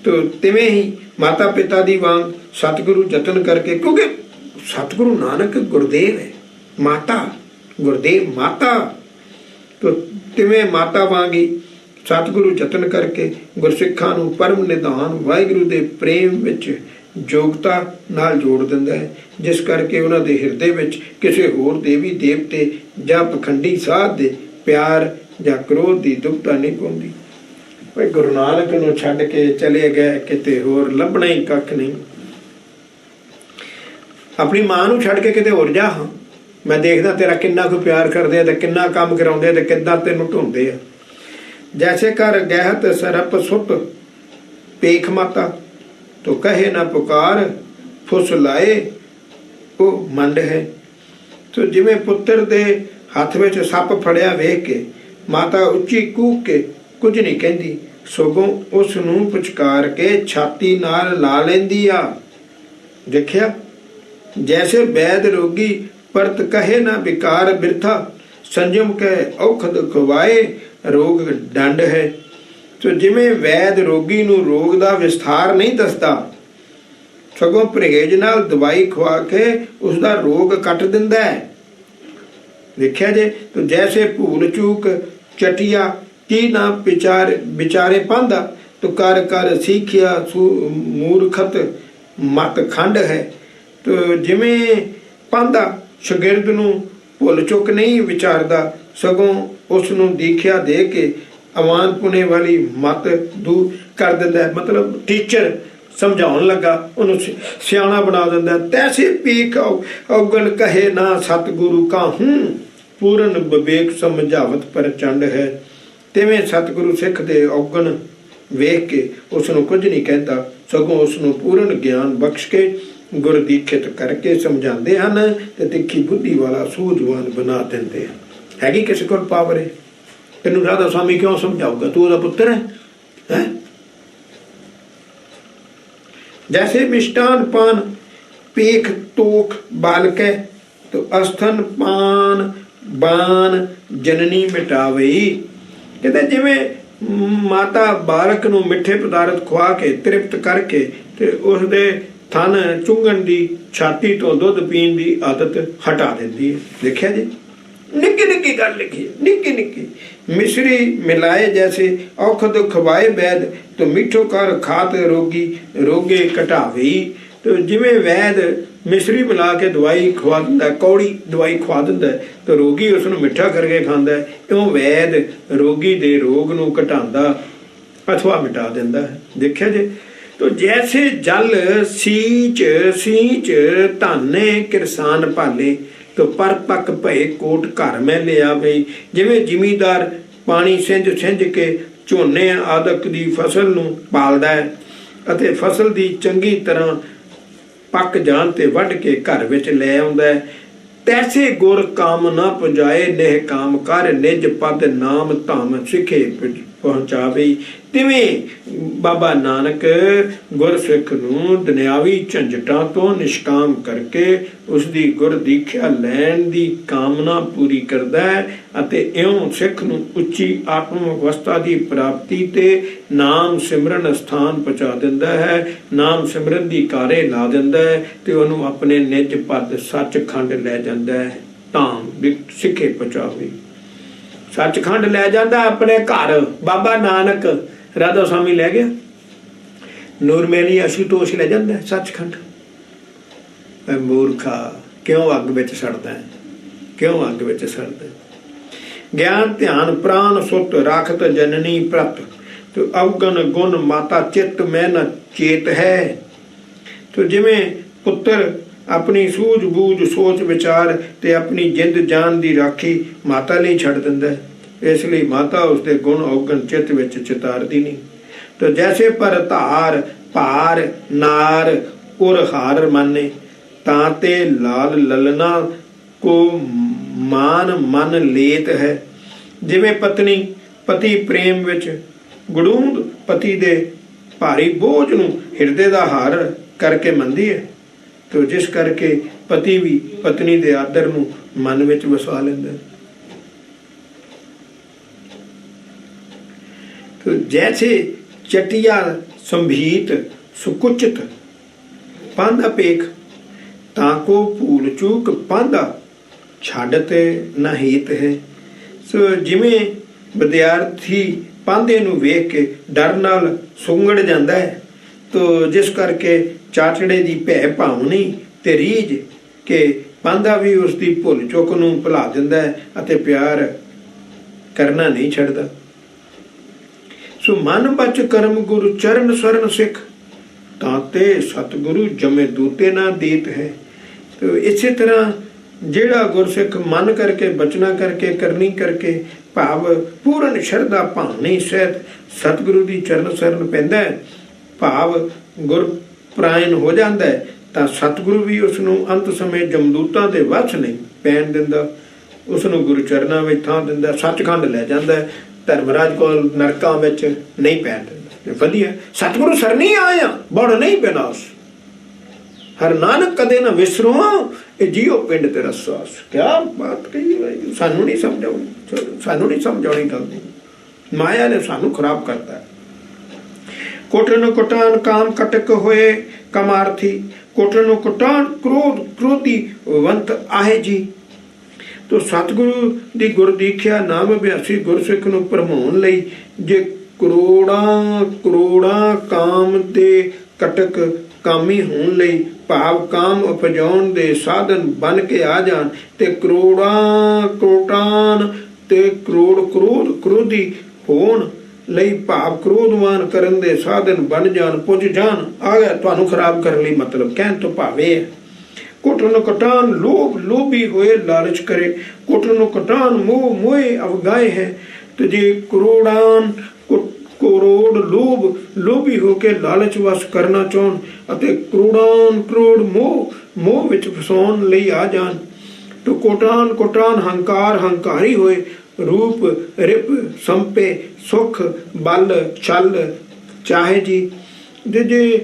S1: तो तिवें ही माता पिता दी वांग सतगुरु जतन करके, क्योंकि सतगुरु नानक गुरदेव है, माता गुरदेव माता, तो तिवें माता वांग ही सतगुरु जतन करके गुरसिखां नूं परम निधान वाहिगुरु दे प्रेम विच योगता नाल जोड़ दिंदा है, जिस करके उन्हां दे हिरदे विच किसी होर देवी देवते जां पखंडी साध दे प्यार जां क्रोध दी दुबता नहीं पाउंदी। भाई गुरु नानक नूं छड्ड के चले गए किते होर, लभना ही कख नहीं। अपनी मां नूं छड्ड के किते होर जा, हां मैं देखदा तेरा किन्ना कोई प्यार करदे ते किन्ना काम कराउंदे ते किद्दां तैनूं ढूंढदे आ। जैसे कर गहत सरप सुट पेख माता, तो कहे ना पुकार फुस लाए वो मंड है। तो जिवें पुत्र दे हथ विच सप फड़िया वेख के माता उच्ची कूक के कुछ नहीं कहती, सगों उस नूं पुचकार के छाती नाल ला लैंदी आ। देखिया जैसे वैद रोगी परत कहे ना विकार बिरथा, संजम कह औखद खवाए रोग डंड है। तो जिवें वैद रोगी नूं रोग दा विस्तार नहीं दसदा, सगों परहेज नाल दवाई खवा के उसका रोग कट दिंदा है। देखिया जे, तो जैसे भूल चूक चटिया की ना विचारे पांदा, तो कर कर सीखिया मूर्खत मत खंड है। तो जिवें पांदा शगिरद नूं भुल चुक नहीं विचारदा, सगों उस नूं दीखिया दे के अवान पुने वाली मत दूर कर दिंदा है। मतलब टीचर समझाउण लगा उन्होंने सियाणा बना दिंदा। तैसे पीख अवगण कहे ना सतगुरु का हूँ, पूर्ण विवेक समझावत प्रचंड है। तिवें सतगुरु सिख दे अवगण वेख के उसनूं कुछ नहीं कहता, सगों उसनूं पूर्ण ज्ञान बख्श के गुर दीखित करके समझाते हैं ते तिखी बुद्धि वाला सूझवान बना देंदे हैं। हैगी किसी कोल पावर है? तेनू राधा स्वामी क्यों समझाऊगा? तू उसका पुत्र है? जैसे मिष्टान पान पेख तोख बालकै, तो अस्थन पान बान जननी मिटावई। कहते जिवें माता बालक नूं मिठे पदार्थ खुआ के तृप्त करके ते उसदे थन चुंगण दी छाती तो दुध पीण दी आदत हटा देंदी है। देखिया जी निक्की निक्की गल लिखी, निक्की निक्की मिश्री मिलाए जैसे औखद खवाए वैद, तो मिठो कर खात रोगी रोगे घटावे। तो जिवें वैद मिश्री मिला के दवाई खवा दिंदा, कौड़ी दवाई खवा दिंदा, तो रोगी उसनूं मिठा करके खांदा है, इउं वैद रोगी दे रोग नूं घटांदा अथवा मिटा दिंदा है। देखिया जी, तो जैसे जल सींच सींच धाने किरसान पाले, तो पर पक भए कोट घर में ले आवे। जिवें जिमीदार पानी सिंज सिंज के झोने आदक दी फसल नूं पालदा है अते फसल दी चंगी तरह पक जाण ते वढ के घर विच ले आउंदा है, ਤੈਸੇ ਗੁਰ ਕਾਮ ਨਾ ਪੁਜਾਏ, ਨੇਹ ਕਾਮ ਕਰ ਨਿਜ ਪਦ ਨਾਮ ਧਾਮ ਸਿੱਖੇ ਪਹੁੰਚਾਵੇ। ਤਿਵੇਂ ਬਾਬਾ ਨਾਨਕ ਗੁਰਸਿੱਖ ਨੂੰ ਦੁਨਿਆਵੀ ਝੰਜਟਾਂ ਤੋਂ ਨਿਸ਼ਕਾਮ ਕਰਕੇ ਉਸ ਦੀ ਗੁਰ ਦੀਖਿਆ ਲੈਣ ਦੀ ਕਾਮਨਾ ਪੂਰੀ ਕਰਦਾ ਹੈ ਅਤੇ ਇਉਂ ਸਿੱਖ ਨੂੰ ਉੱਚੀ ਆਤਮ ਅਵਸਥਾ ਦੀ ਪ੍ਰਾਪਤੀ ਤੇ ਨਾਮ ਸਿਮਰਨ ਸਥਾਨ ਪਹੁੰਚਾ ਦਿੰਦਾ ਹੈ। ਨਾਮ ਸਿਮਰਨ ਦੀ ਕਾਰੇ ਲਾ ਦਿੰਦਾ ਹੈ ਤੇ ਉਹਨੂੰ ਆਪਣੇ ਨਿਜ ਪਦ ਸੱਚਖੰਡ ਲੈ ਜਾਂਦਾ ਹੈ। ਧਾਮ ਸਿੱਖੇ ਪਹੁੰਚਾਵੇ, ਸੱਚਖੰਡ ਲੈ ਜਾਂਦਾ ਆਪਣੇ ਘਰ। ਬਾਬਾ ਨਾਨਕ ਰਾਧਾ ਸਵਾਮੀ ਲੈ ਗਿਆ, ਨੂਰਮੇਲੀ ਆਸ਼ੂਤੋਸ਼ ਲੈ ਜਾਂਦਾ ਸੱਚਖੰਡ। ਮੂਰਖਾ, ਕਿਉਂ ਅੱਗ ਵਿੱਚ ਸੜਦਾ ਹੈ, ਕਿਉਂ ਅੱਗ ਵਿੱਚ ਸੜਦਾ? ਗਿਆਨ ਧਿਆਨ ਪ੍ਰਾਨ ਸੁਤ ਰਾਖਤ ਜਨਨੀ ਪ੍ਰਤ, ਤੇ ਅਵਗਨ ਗੁਣ ਮਾਤਾ ਚਿੱਤ ਮੈਂ ਨ ਚੇਤ ਹੈ। ਤੇ ਜਿਵੇਂ ਪੁੱਤਰ ਆਪਣੀ ਸੂਝ ਬੂਝ ਸੋਚ ਵਿਚਾਰ ਤੇ ਆਪਣੀ ਜਿੰਦ ਜਾਨ ਦੀ ਰਾਖੀ ਮਾਤਾ ਲਈ ਛੱਡ ਦਿੰਦਾ, ਇਸ ਲਈ ਮਾਤਾ ਉਸਦੇ ਗੁਣ ਔਗਣ ਚਿੱਤ ਵਿੱਚ ਚਿਤਾਰਦੀ ਨਹੀਂ। ਤੇ ਜੈਸੇ ਪਰ ਧਾਰ ਭਾਰ ਨਾਰ ਉਰ ਹਾਰ ਮਾਨੇ, ਤਾਂ ਤੇ ਲਾਲ ਲਲਨਾ ਕੋ ਮਾਨ ਮਨ ਲੇਤ ਹੈ। ਜਿਵੇਂ ਪਤਨੀ ਪਤੀ ਪ੍ਰੇਮ ਵਿੱਚ ਗੜੂੰਦ ਪਤੀ ਦੇ ਭਾਰੀ ਬੋਝ ਨੂੰ ਹਿਰਦੇ ਦਾ ਹਾਰ ਕਰਕੇ ਮੰਨਦੀ ਹੈ, ਤੇ ਜਿਸ ਕਰਕੇ ਪਤੀ ਵੀ ਪਤਨੀ ਦੇ ਆਦਰ ਨੂੰ ਮਨ ਵਿੱਚ ਵਸਾ ਲੈਂਦਾ। तो जैसे चटिया संभीत सुकुचित पांदा पेख, ताको भूल चूक पांदा छाड़ते न हित है। सो जिमें विद्यार्थी पांदे नूं वेख के डर नाल सुंगड़ जाता है, तो जिस करके चाचड़े की भै भावनी ते रीझ के पांदा भी उसकी भुल चुक नूं भुला दिंदा है अते प्यार करना नहीं छड्डदा। सो मन बच कर्म गुरु चरण शरण सिख, ताते सतगुरु जमे दूते ना देत है। तो इसी तरह ਜਿਹੜਾ ਗੁਰਸਿੱਖ ਮਨ ਕਰਕੇ ਬਚਨਾ ਕਰਕੇ ਕਰਨੀ ਕਰਕੇ ਭਾਵ ਪੂਰਨ ਸ਼ਰਧਾ ਭਾਵਨੀ ਸਹਿਤ ਸਤਿਗੁਰੂ ਦੀ ਚਰਨ ਸ਼ਰਨ ਪੈਂਦਾ ਹੈ, ਭਾਵ ਗੁਰ ਪ੍ਰਾਇਣ ਹੋ ਜਾਂਦਾ ਹੈ, ਤਾਂ ਸਤਿਗੁਰੂ ਵੀ ਉਸ ਨੂੰ ਅੰਤ ਸਮੇਂ ਜਮਦੂਤਾਂ ਦੇ ਵਸ ਨਹੀਂ ਪੈਣ ਦਿੰਦਾ, ਉਸ ਨੂੰ ਗੁਰੂ ਚਰਨਾਂ ਵਿੱਚ ਥਾਂ ਦਿੰਦਾ, ਸੱਚਖੰਡ ਲੈ ਜਾਂਦਾ ਹੈ, ਧਰਮਰਾਜ ਕੋਲ ਨਰਕਾਂ ਵਿੱਚ ਨਹੀਂ ਪੈਣ ਦਿੰਦਾ। ਵਧੀਆ ਸਤਿਗੁਰੂ ਸਰਨੀ ਆਇਆ ਬੜ ਨਹੀਂ ਬਿਨਾਸ਼, ਹਰ ਨਾਨਕ ਕਦੇ ਨਾ ਵਿਸਰੋ ਇਹ ਜੀਓ ਪਿੰਡ ਤੇਰਾ ਸਾਸ। ਕਿਆ ਬਾਤ ਕਹੀ ਭਾਈ, ਸਾਨੂੰ ਨਹੀਂ ਸਮਝਾਉਣੀ ਗੱਲ ਦੀ, ਮਾਇਆ ਨੇ ਸਾਨੂੰ ਖਰਾਬ ਕਰਤਾ ਹੈ। ਕੋਟਨ ਕੁਟਾਨ ਕਾਮ ਕਟਕ ਹੋਏ ਕਮਾਰਥੀ, ਕੋਟਨ ਕੁਟਾਨ ਕ੍ਰੋਧ ਕ੍ਰੋਧੀ ਵੰਤ ਆਹੇ ਜੀ। ਤੋ ਸਤਿਗੁਰੂ ਦੀ ਗੁਰਦੀਖਿਆ ਨਾਮ ਅਭਿਆਸੀ ਗੁਰਸਿੱਖ ਨੂੰ ਭਰਮਾਉਣ ਲਈ ਜੇ ਕਰੋੜਾਂ ਕਾਮ ਦੇ ਕਟਕ ਕਾਮੀ ਹੋਣ ਲਈ ਭਾਵ ਕਾਮ ਉਪਜਾਉਣ ਦੇ ਸਾਧਨ ਬਣ ਕੇ ਆ ਜਾਣ, ਤੇ ਕਰੋੜਾਂ ਤੇ ਕਰੋੜ ਕ੍ਰੋਧ ਕ੍ਰੋਧੀ ਹੋਣ ਲਈ ਭਾਵ ਕ੍ਰੋਧਵਾਨ ਕਰਨ ਦੇ ਸਾਧਨ ਬਣ ਜਾਣ, ਪੁੱਜ ਜਾਣ। ਆ ਗਿਆ ਤੁਹਾਨੂੰ ਖਰਾਬ ਕਰਨ ਲਈ, ਮਤਲਬ ਕਹਿਣ ਤੋਂ ਭਾਵੇਂ ਹੈ। ਕੁਟਨ ਕਟਾਨ ਲੋਭ ਲੋਭੀ ਹੋਏ ਲਾਲਚ ਕਰੇ, ਕੁਟਨ ਕਟਾਨ ਮੋਹ ਮੋਏ ਅਵਗਾਏ ਹੈ। ਤੇ ਜੇ ਕਰੋੜ ਲੋਭ ਲੋਭੀ ਹੋ ਕੇ ਲਾਲਚ ਵਸ ਕਰਨਾ ਚਾਹੁਣ ਅਤੇ ਕਰੋੜ ਮੋਹ ਵਿੱਚ ਫਸਾਉਣ ਲਈ ਆ ਜਾਣ, ਤਾਂ ਕੋਟਾਨ ਹੰਕਾਰ ਹੰਕਾਰੀ ਹੋਏ, ਰੂਪ ਰਿਪ ਸੰਪੇ ਸੁਖ ਬਲ ਛਲ ਚਾਹੇ ਜੀ। ਜੇ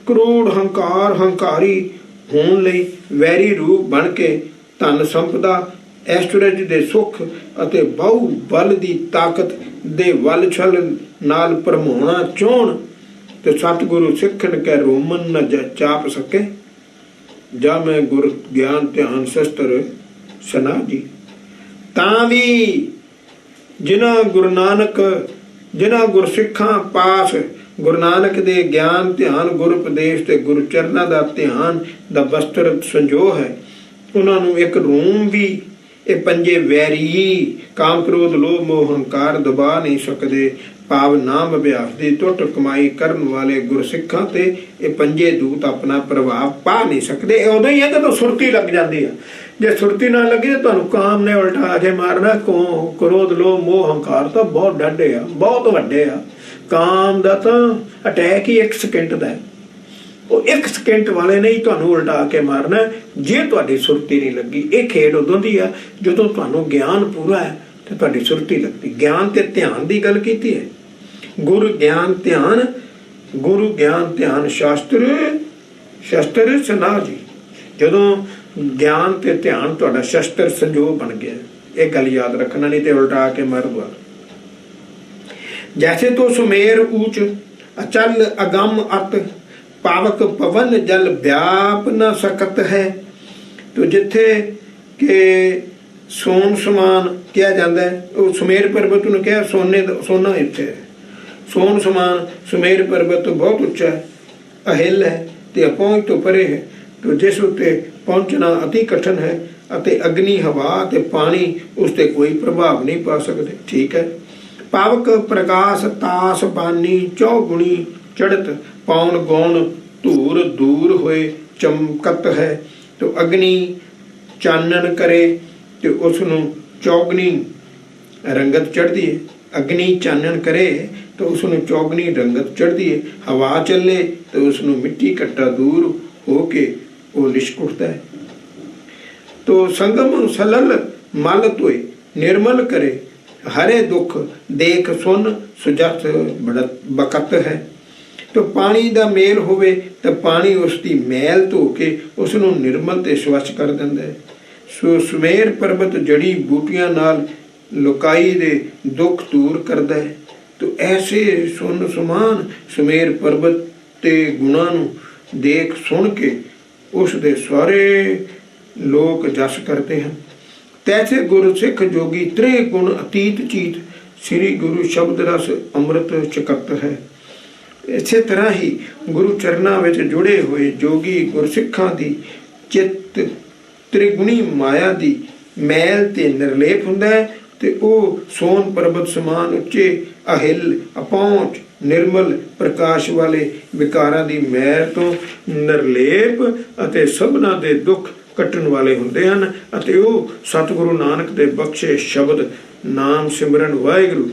S1: ਕਰੋੜ ਹੰਕਾਰ ਹੰਕਾਰੀ ਹੋਣ ਲਈ ਵੈਰੀ ਰੂਪ ਬਣ ਕੇ ਧਨ ਸੰਪਦਾ ਐਸ਼ਵਰਜ ਦੇ ਸੁੱਖ ਅਤੇ ਬਹੁ ਬਲ ਦੀ ਤਾਕਤ ਦੇ ਵੱਲ ਛਲ ਨਾਲ ਭਰਮਾਉਣਾ ਚਾਹੁਣ, ਤੇ ਸਤਿਗੁਰੂ ਸਿੱਖਣ ਕੇ ਰੋਮਨ ਨ ਚਾਪ ਸਕੇ। ਜਾਂ ਮੈਂ ਗੁਰ ਗਿਆਨ ਧਿਆਨ ਸ਼ਸਤਰ ਸੁਨਾ ਜੀ। ਤਾਂ ਵੀ ਜਿਨ੍ਹਾਂ ਗੁਰਸਿੱਖਾਂ ਪਾਸ ਗੁਰੂ ਨਾਨਕ ਦੇ ਗਿਆਨ ਧਿਆਨ ਗੁਰ ਉਪਦੇਸ਼ ਤੇ ਗੁਰੂ ਚਰਨਾਂ ਦਾ ਧਿਆਨ ਦਾ ਵਸਤਰ ਸੰਜੋਹ ਹੈ, ਉਹਨਾਂ ਨੂੰ ਇੱਕ ਰੂਮ ਵੀ ਇਹ ਪੰਜੇ ਵੈਰੀ ਕਾਮ ਕ੍ਰੋਧ ਲੋਭ ਮੋਹ ਹੰਕਾਰ ਦਬਾ ਨਹੀਂ ਸਕਦੇ। ਭਾਵ ਨਾਮ ਅਭਿਆਸ ਦੀ ਟੁੱਟ ਕਮਾਈ ਕਰਨ ਵਾਲੇ ਗੁਰਸਿੱਖਾਂ ਤੇ ਇਹ ਪੰਜੇ ਦੂਤ ਆਪਣਾ ਪ੍ਰਭਾਵ ਪਾ ਨਹੀਂ ਸਕਦੇ। ਇਹ ਉਦੋਂ ਹੀ ਹੈ ਜਦੋਂ ਸੁਰਤੀ ਲੱਗ ਜਾਂਦੀ ਹੈ। ਜੇ ਸੁਰਤੀ ਨਾ ਲੱਗੇ ਤਾਂ ਤੁਹਾਨੂੰ ਕਾਮ ਨੇ ਉਲਟਾ ਕੇ ਮਾਰਨਾ। ਕ੍ਰੋਧ ਲੋਭ ਮੋਹ ਹੰਕਾਰ ਤਾਂ ਬਹੁਤ ਡਾਢੇ ਆ, ਬਹੁਤ ਵੱਡੇ ਆ। ਕਾਮ ਦਾ ਤਾਂ ਅਟੈਕ ਹੀ 1 ਸਕਿੰਟ ਦਾ ਹੈ। ਉਹ 1 ਸਕਿੰਟ ਵਾਲੇ ਨੇ ਹੀ ਤੁਹਾਨੂੰ ਉਲਟਾ ਕੇ ਮਾਰਨਾ ਜੇ ਤੁਹਾਡੀ ਸੁਰਤੀ ਨਹੀਂ ਲੱਗੀ। ਇਹ ਖੇਡ ਉਦੋਂ ਦੀ ਆ ਜਦੋਂ ਤੁਹਾਨੂੰ ਗਿਆਨ ਪੂਰਾ ਹੈ ਤੇ ਤੁਹਾਡੀ ਸੁਰਤੀ ਲੱਗਦੀ। ਗਿਆਨ ਤੇ ਧਿਆਨ ਦੀ ਗੱਲ ਕੀਤੀ ਹੈ। ਗੁਰੂ ਗਿਆਨ ਧਿਆਨ, ਗੁਰੂ ਗਿਆਨ ਧਿਆਨ ਸ਼ਾਸਤਰ ਸ਼ਸਤਰ ਸਨਾ ਜੀ। ਜਦੋਂ ਗਿਆਨ ਤੇ ਧਿਆਨ ਤੁਹਾਡਾ ਸ਼ਸਤਰ ਸੰਜੋਗ ਬਣ ਗਿਆ, ਇਹ ਗੱਲ ਯਾਦ ਰੱਖਣਾ, ਨਹੀਂ ਤੇ ਉਲਟਾ ਕੇ ਮਾਰ ਦਵਾ। जैसे तो सुमेर ऊंच अचल अगम अत पावक पवन जल व्याप न सकत है। तो जिथे के सोन समान किया जाता है, वो सुमेर पर्वत ने कहा सोने सोना इत्थे है। सोन समान सुमेर पर्वत तो बहुत उच्चा है, अहिल है ते अपहुंच तो परे है। तो जिस उत्ते पहुंचना अति कठिन है अते अग्नि हवा ते पानी उस ते कोई प्रभाव नहीं पा सकते। ठीक है। पावक प्रकाश तास बानी चौगुणी चढ़त पौन गौण धूर दूर होए चमकत है। तो अग्नि चानन करे तो उसनों चौगनी रंगत चढ़ती है। अग्नि चानन करे तो उसनों चौगनी रंगत चढ़ती है। हवा चले तो उसनों मिट्टी कट्टा दूर होके वो लिशक उठता है। तो संगम सलल मल तोय निर्मल करे हरे दुख देख सुन सुजत बकत है। तो पानी दा मेल होवे तो पानी उसकी मैल धो के उसनों निर्मल ते स्वच्छ कर दिंदा है। सो सुमेर पर्वत जड़ी बूटियां नाल लुकाई दे दुख दूर करदा है। तो ऐसे सुन समान सुमेर पर्वत ते गुणां नूं देख सुन के उस दे सारे लोग जस करते हैं। तैसे गुरु सिख जोगी त्रे गुण अतीत चीत श्री गुरु शब्द रस अमृत चकत है। इसे तरह ही गुरु चरना विच जुड़े हुए जोगी गुरसिखां दी चित्त त्रिगुणी माया दी मैल ते निर्लेप हुंदा है। ते ਉਹ सोन पर्वत समान ਉੱਚੇ ਅਹਿਲ अपहुंच निर्मल प्रकाश वाले विकारां दी मैल तो निर्लेप ਅਤੇ ਸਭਨਾਂ ਦੇ ਦੁੱਖ ਕੱਟਣ ਵਾਲੇ ਹੁੰਦੇ ਹਨ। ਅਤੇ ਉਹ ਸਤਿਗੁਰੂ ਨਾਨਕ ਦੇ ਬਖਸ਼ੇ ਸ਼ਬਦ ਨਾਮ ਸਿਮਰਨ ਵਾਹਿਗੁਰੂ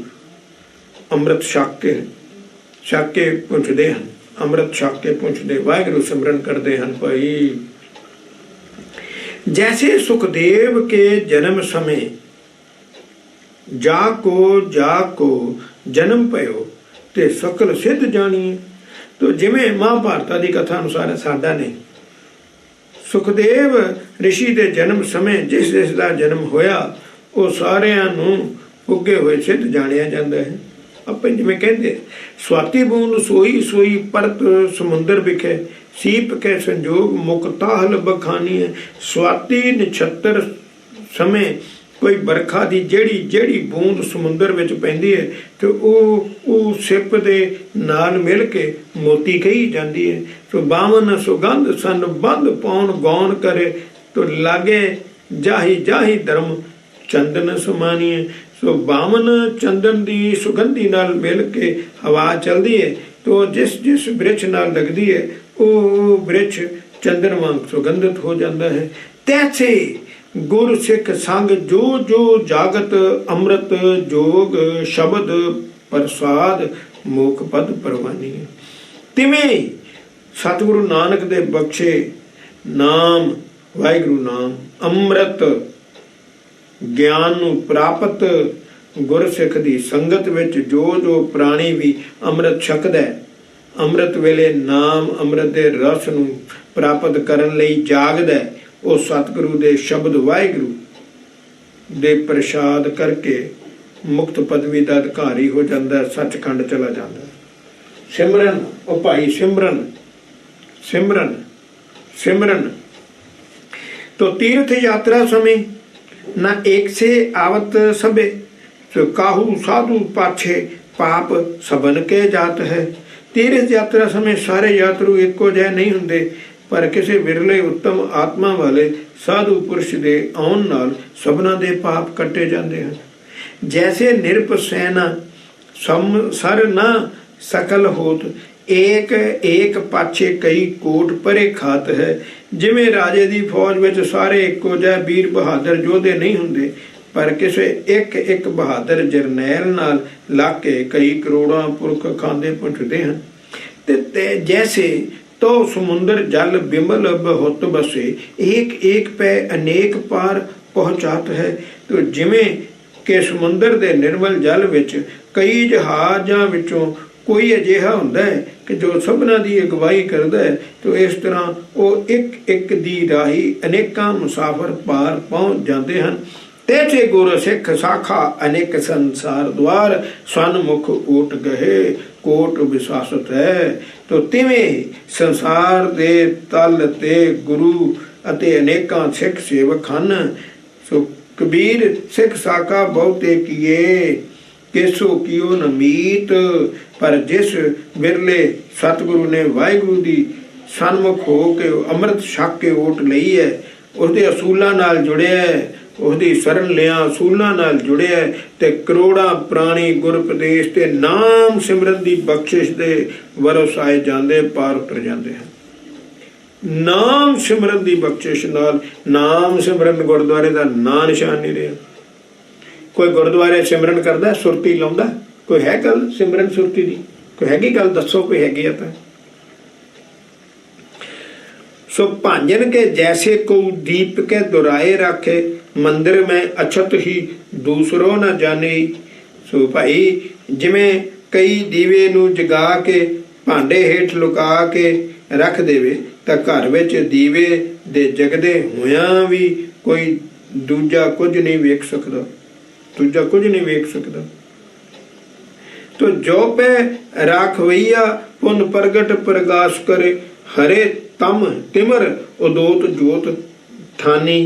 S1: ਅੰਮ੍ਰਿਤ ਛਕ ਕੇ ਪੁੱਛਦੇ ਹਨ। ਅੰਮ੍ਰਿਤ ਛਕ ਕੇ ਪੁੱਛਦੇ ਵਾਹਿਗੁਰੂ ਸਿਮਰਨ ਕਰਦੇ ਹਨ। ਭਾਈ ਜੈਸੇ ਸੁਖਦੇਵ ਕੇ ਜਨਮ ਸਮੇਂ ਜਾ ਕੋ ਜਨਮ ਪਇਓ ਤੇ ਸਕਲ ਸਿੱਧ ਜਾਣੀਏ। तो जिमें महाभारत की कथा अनुसार साडा ने सुखदेव ऋषि के जन्म समय जिस का जन्म होया वो सारिਆਂ ਨੂੰ ਉੱਗੇ ਹੋਏ सिद्ध जानिया जाता है। ਆਪਾਂ ਜਿਵੇਂ ਕਹਿੰਦੇ ਸਵਾਤੀ ਬੂੰਦ ਸੋਈ ਸੋਈ ਪਰਤ ਸਮੁੰਦਰ ਵਿਖੇ ਸੀਪ ਕੇ ਸੰਜੋਗ ਮੁਕਤਾਹਲ ਬਖਾਨੀ ਹੈ। ਸਵਾਤੀ ਨਛੱਤਰ ਸਮੇਂ कोई बरखा की ਜਿਹੜੀ बूंद समुंदर ਵਿੱਚ ਪੈਂਦੀ है तो ਉਹ ਸਿਪ ਦੇ ਨਾਲ ਮਿਲ ਕੇ मोती कही जाती है। तो बावन सुगंध सन बंद पौन गौन करे तो लागे जाही जाही धर्म चंदन समानीय। सो बावन चंदन की सुगंधी नाल मिल के हवा चलती है तो जिस जिस वृक्ष नाल लगती है वो वृक्ष चंदन वांग सुगंधित हो जाता है। तैसे गुर सिख संग जो जो जागत अमृत जोग शब्द प्रसाद मुख पद परवानी है। तिवें सतगुरु नानक दे बख्शे नाम वाहिगुरु नाम अमृत ज्ञान नूं प्राप्त गुर सिख दी संगत विच जो जो प्राणी भी अमृत छकदा है। अमृत वेले नाम अमृत दे रस नूं प्राप्त करन लई जागदा है। ਉਹ ਸਤਿਗੁਰੂ ਦੇ ਸ਼ਬਦ ਵਾਹਿਗੁਰੂ ਦੇ ਪ੍ਰਸ਼ਾਦ ਕਰਕੇ ਮੁਕਤ ਪਦਵੀ ਦਾ ਅਧਿਕਾਰੀ ਹੋ ਜਾਂਦਾ, ਸੱਚਖੰਡ ਚਲਾ ਜਾਂਦਾ। ਸਿਮਰਨ ਉਹ ਭਾਈ ਸਿਮਰਨ ਸਿਮਰਨ ਸਿਮਰਨ तो तीर्थ यात्रा समय न एक से आवत सबे तो काहू साधु पाछे पाप सबन के जात है। तीर्थ यात्रा समय सारे यात्रु एको जह नहीं हुंदे पर किसी विरले उत्तम आत्मा वाले साधु पुरुष दे आउण नाल सबना दे पाप कटे जाते हैं। जैसे निरप सैना सम सर न सकल होत एक एक पाछे कई कोट परे खात है। जिमें राजे दी फौज विच सारे एको जह वीर बहादुर योधे नहीं हुंदे पर किसी एक एक बहादुर जरनैल नाल लग के कई करोड़ों पुरख खांदे पुंछदे हैं। ते जैसे तो समुंदर जल बिमल बहुत बसे, एक एक पै अनेक पार पहुँचात है। तो जिमें कि ਸਮੁੰਦਰ ਦੇ ਨਿਰਮਲ ਜਲ ਵਿੱਚ ਕਈ ਜਹਾਜ਼ਾਂ ਵਿੱਚੋਂ ਕੋਈ ਅਜਿਹਾ ਹੁੰਦਾ ਹੈ ਕਿ ਜੋ ਸਭਨਾਂ ਦੀ ਅਗਵਾਈ ਕਰਦਾ ਹੈ, ਤੇ ਇਸ ਤਰ੍ਹਾਂ ਉਹ ਇੱਕ ਇੱਕ ਦੀ ਰਾਹੀ ਅਨੇਕਾਂ ਮੁਸਾਫਰ ਪਾਰ ਪਹੁੰਚ ਜਾਂਦੇ ਹਨ। ਤੇਜੇ ਗੁਰ ਸਿੱਖ ਸਾਖਾ ਅਨੇਕ ਸੰਸਾਰ ਦੁਆਰ, ਸਨਮੁਖ ਓਟ ਗਏ ਕੋਟ ਵਿਸਾਸਤ ਹੈ। ਤੋ ਤਿਵੇਂ ਸੰਸਾਰ ਦੇ ਤਲ ਤੇ ਗੁਰੂ ਅਤੇ ਅਨੇਕਾਂ ਸਿੱਖ ਸੇਵਕ ਹਨ। ਸੋ ਕਬੀਰ ਸਿੱਖ ਸਾਖਾ ਬਹੁਤੇ ਕੀਏ, केसो कियो न मीत, पर जिस बिरले सतगुरु ने वाहिगुरु दी सन्मुख हो के अमृत छक के ओट लई है, उसके असूलों नाल जुड़िया है, उसकी शरण लिया असूलों नाल जुड़िया है, ते करोड़ां प्राणी गुरपदेश ते नाम सिमरन दी बख्शिश दे वरस आए जाते पार उतर जाते हैं। नाम सिमरन दी बख्शिश नाल, नाम सिमरन गुरुद्वारे का नां निशान नहीं रहा। कोई गुरुद्वारे सिमरन करता सुरती लाउंदा, कोई है गल सिमरन सुरती दी, कोई हैगी गल दसो, कोई हैगी है। सो भांजन के जैसे को दीप के दुराए रखे, मंदिर में अछत ही दूसरों न जाने। सो भाई जिमें कई दीवे नू जगा के भांडे हेठ लुका के रख देवे, तां घर विच दीवे दे जगदे होया भी कोई दूजा कुछ नहीं वेख सकदा, दूजा कुछ नहीं वेख सकता। तो जो पे राखवैया पुन प्रगट प्रकाश करे, हरे तम तिमर उदोत जोत ठानी।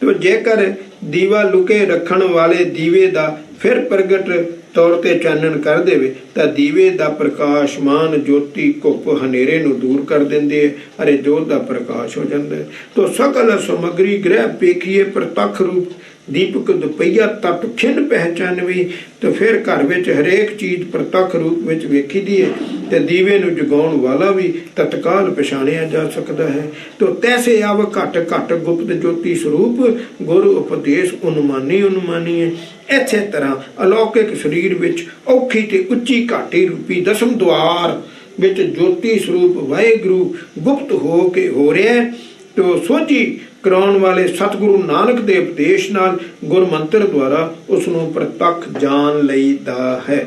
S1: तो जेकर दीवा लुके रखण वाले दीवे दा फिर प्रगट तौर ते चानन कर देवे, तां दीवे दा प्रकाशमान ज्योति घुप हनेरे नू दूर कर देंदे है, अरे जोत दा प्रकाश हो जाता है। तो सकल समग्री ग्रह पेखिए प्रतख रूप, दीपक दुपहिया तप खिन पहचानवी। तो फिर घर विच हरेक चीज़ प्रतख रूप विच वेखी दी है, ते दीवे नू जगाउण वाला भी तत्काल पछाणिया जा सकता है। तो तैसे आव घट घट गुप्त ज्योति स्वरूप, गुर उपदेश उन्मानी उन्मानी है। इसे तरह अलौकिक शरीर विच औखी ते उच्ची घाटी रूपी दसम द्वार विच ज्योति स्वरूप वाहिगुरु गुप्त हो के हो रहा है। तो सोझी कराउण वाले सतगुरु नानक दे उपदेश नाल गुरमंत्र द्वारा उसनूं प्रतख जान लईदा है।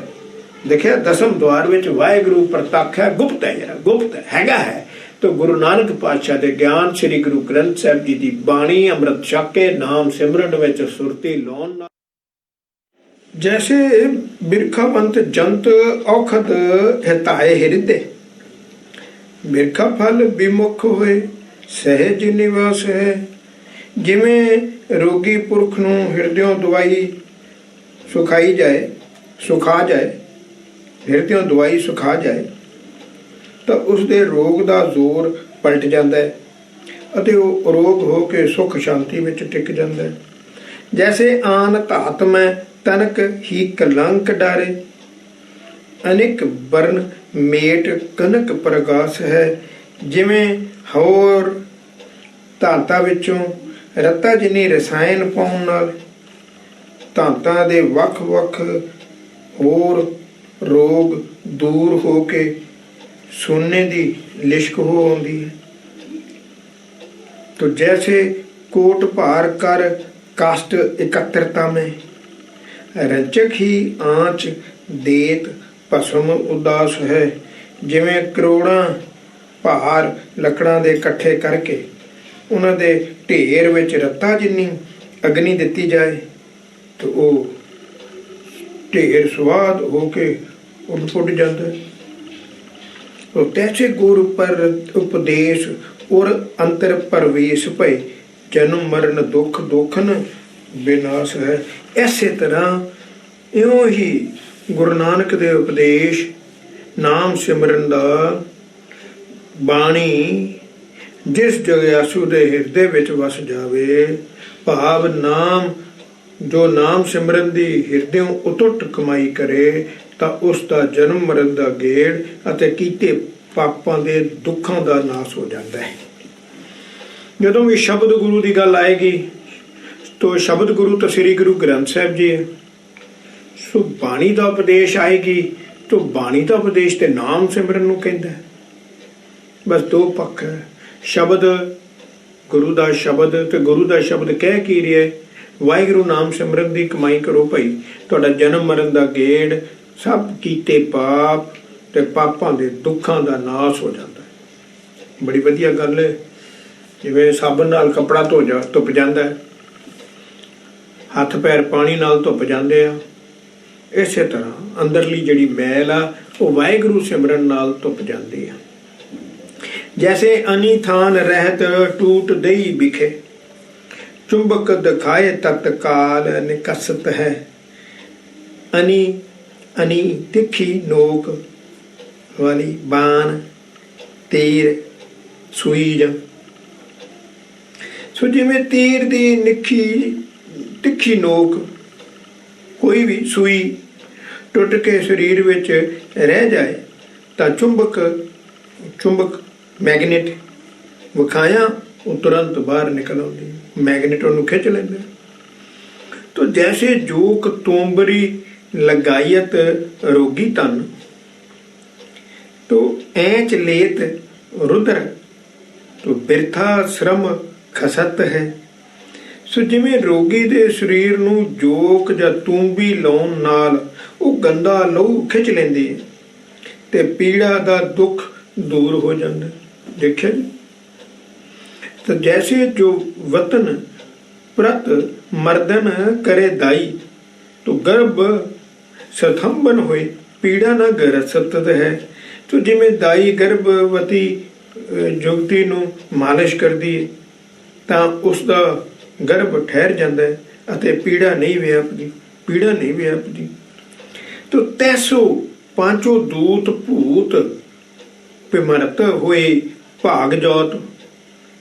S1: देखिए दसम द्वार विच वाहिगुरु प्रतख है, गुप्त है, जरा गुप्त हैगा है। तो गुरु नानक पातशाह दे ज्ञान श्री गुरु ग्रंथ साहिब जी दी बाणी अमृत छक के नाम सिमरन विच सुरती लाउण नाल, जैसे बिरखावंत जंत औखद हिताए हिरदे, बिरखा फल विमुख होए सहज निवास है। जिमें रोगी पुरख नूं हिरदियों दवाई सुखाई जाए, सुखा जाए, हिरदियों दवाई सुखा जाए, तो उसके रोग का जोर पलट जाता है अते वो रोग हो के सुख शांति में टिक जाता है। जैसे आन धात में तनक ही कलंक डारे, अनेक बरन मेट कनक प्रकाश है। जिमें होर धातां विचों रत्ता जिन्नी रसायन पाउण नाल धातां दे वख वख होर रोग दूर हो के सोने दी लिश्क हो आउंदी है। तो जैसे कोट भार कर काष्ट एकत्रता में, रंचक ही आँच देत भस्म उदास है। जिमें करोड़ां भार लकड़ां दे इकट्ठे करके उन्हां दे ढेर विच रत्ता जिन्नी अग्नि दिती जाए, तो वो ढेर स्वाद होके उड पुड जाता है। तो तैसे गुर पर उपदेश और अंतर परवेश भय, जन्म मरण दुख दुखन विनाश है। इसे तरह इउं ही गुरु नानक दे उपदेश नाम सिमरन दा बाणी जिस जगयासु दे हिरदे विच वस जावे, भाव नाम जो नाम सिमरन दी हिरदियों उतुट कमाई करे, तां उसका जन्म मरण दा गेड़ अते कीते पापां दे दुखां दा नाश हो जाता है। जदों भी शब्द गुरु की गल आएगी, तो शब्द गुरु तो श्री गुरु ग्रंथ साहिब जी है। सो बाणी का उपदेश आएगी, तो बाणी का उपदेश तो नाम सिमरन नूं कहंदा है। बस दो पक्ष है। शब्द गुरु का शब्द तो गुरु का शब्द कह की रहा है, वाहिगुरु नाम सिमरन की कमाई करो भाई, तुहाडा जन्म मरण का गेड़ सब कीते पाप ते पापां दे दुखां का नाश हो जाता है। बड़ी वधिया गल है। जिवें साबन नाल कपड़ा धुप जाता है, हथ पैर पानी नाल धुप जाते हैं, इस तरह अंदरली जिहड़ी मैल आ वो वाहिगुरू सिमरन नाल धुप जाती है। जैसे अनी थान रहत टूट दई बिखे, चुंबक दिखाए तत्काल निकसत है। अनी अनी तिखी नोक वाली बाण तीर सुई जा, सो जिवें तीर दी निखी तिखी नोक कोई भी सुई टुट के शरीर विच रह जाए तो चुंबक मैगनेट विखाया वो तुरंत बाहर निकल आती, मैगनेट उन्होंने खिंच लेंगे। तो जैसे जोक तोंबरी लगायत रोगी तन, तो ऐंच लेत रुद्र तो बिरथा श्रम खसत है। सो जिवें रोगी दे शरीर नूं जोक जां तूंबी लाउण नाल वो गंदा लहू खिंच लेंदी है ते पीड़ा दा दुख दूर हो जाता। देखिए जी, तो जैसे जो वतन प्रत मर्दन करे दाई, तो गर्भ सथंबन होए पीड़ा न गरसत है। तो जिमें दाई गर्भवती जुगती नूं मालिश करदी है तां उसका गर्भ ठहर जाता है अते पीड़ा नहीं व्यापदी। तो तैसो पांचों दूत भूत पिमरत होए भाग जोत,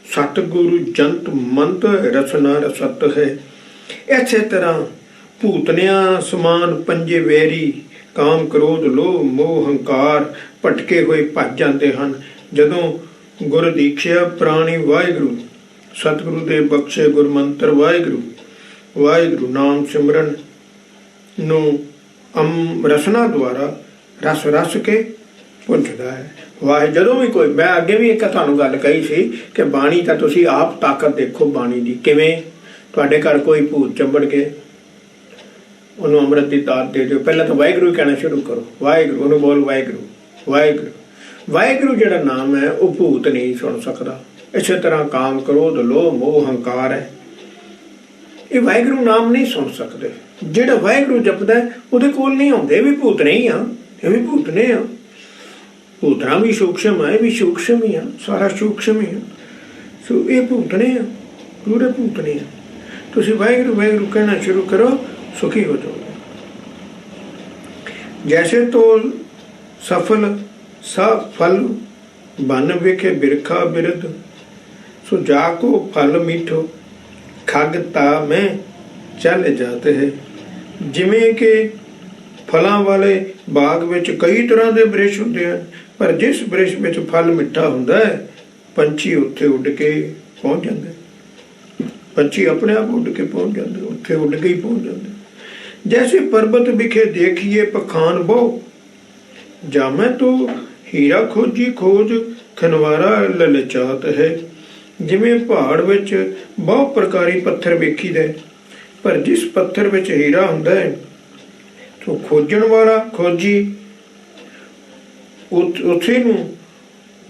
S1: सतगुरु जंत मंत रसना रसत है। इस तरह भूतनिया समान पंजे वैरी काम क्रोध लोभ मोह हंकार भटके हुए भज जाते हैं। जदों गुर दीक्षा प्राणी वाहिगुरु सतगुरु दे बख्शे गुरमंत्र वाहिगुरु नाम सिमरन नूं रसना द्वारा रस रस के पुंजदा है। वाहे जदों भी कोई, मैं अगे भी एक तुहानूं गल कही सी कि बाणी तां तुसीं आप ताकत देखो बाणी दी किवें। तुहाडे घर कोई भूत चंबड़ के उन्होंने अमृत की दात दे दो, पहले तो वाहिगुरू कहना शुरू करो, वाहिगुरू उन्होंने बोल वाहिगुरू जिहड़ा नाम है वो भूत नहीं सुन सकता। इस तरह काम क्रोध लोभ मोह हंकार है, ये वाहिगुरू नाम नहीं सुन सकते। जिहड़ा वाहिगुरू जपदा है उहदे कोल नहीं आउंदे, भी भूत नहीं आ, ये भी भूत ने आ। भूतना भी सूक्ष्म है, भी सूक्ष्म ही आ, सारा सूक्ष्म ही आ। सो ये भूत ने आ, पूरे भूत ने आ। तुसीं वाहिगुरू कहना शुरू करो, सुखी हो जाओगे। जैसे तो सफल बन विखे बिरखा बिरद, सो जाको फल मीठो खगता में चल जाते हैं। जिमें कि फलों वाले बाग विच कई तरह के वृक्ष होंदे हैं, पर जिस वृक्ष विच फल मिठा हुंदा है पंछी उत्थे उड़ के पहुँच जाते, पंछी अपने आप उड़ के पहुँच जाते, उत्थे उड़ के ही पहुँच जाते। जैसे पर्वत विखे देखिए पखान बहु, जामे तो हीरा खोजी खोज खनवारा ललचात है। जिमें पहाड़ विच बहुत प्रकारी पत्थर वेखी दे, पर जिस पत्थर विच हीरा हुंदा है तो खोजण वाला खोजी उसे नूं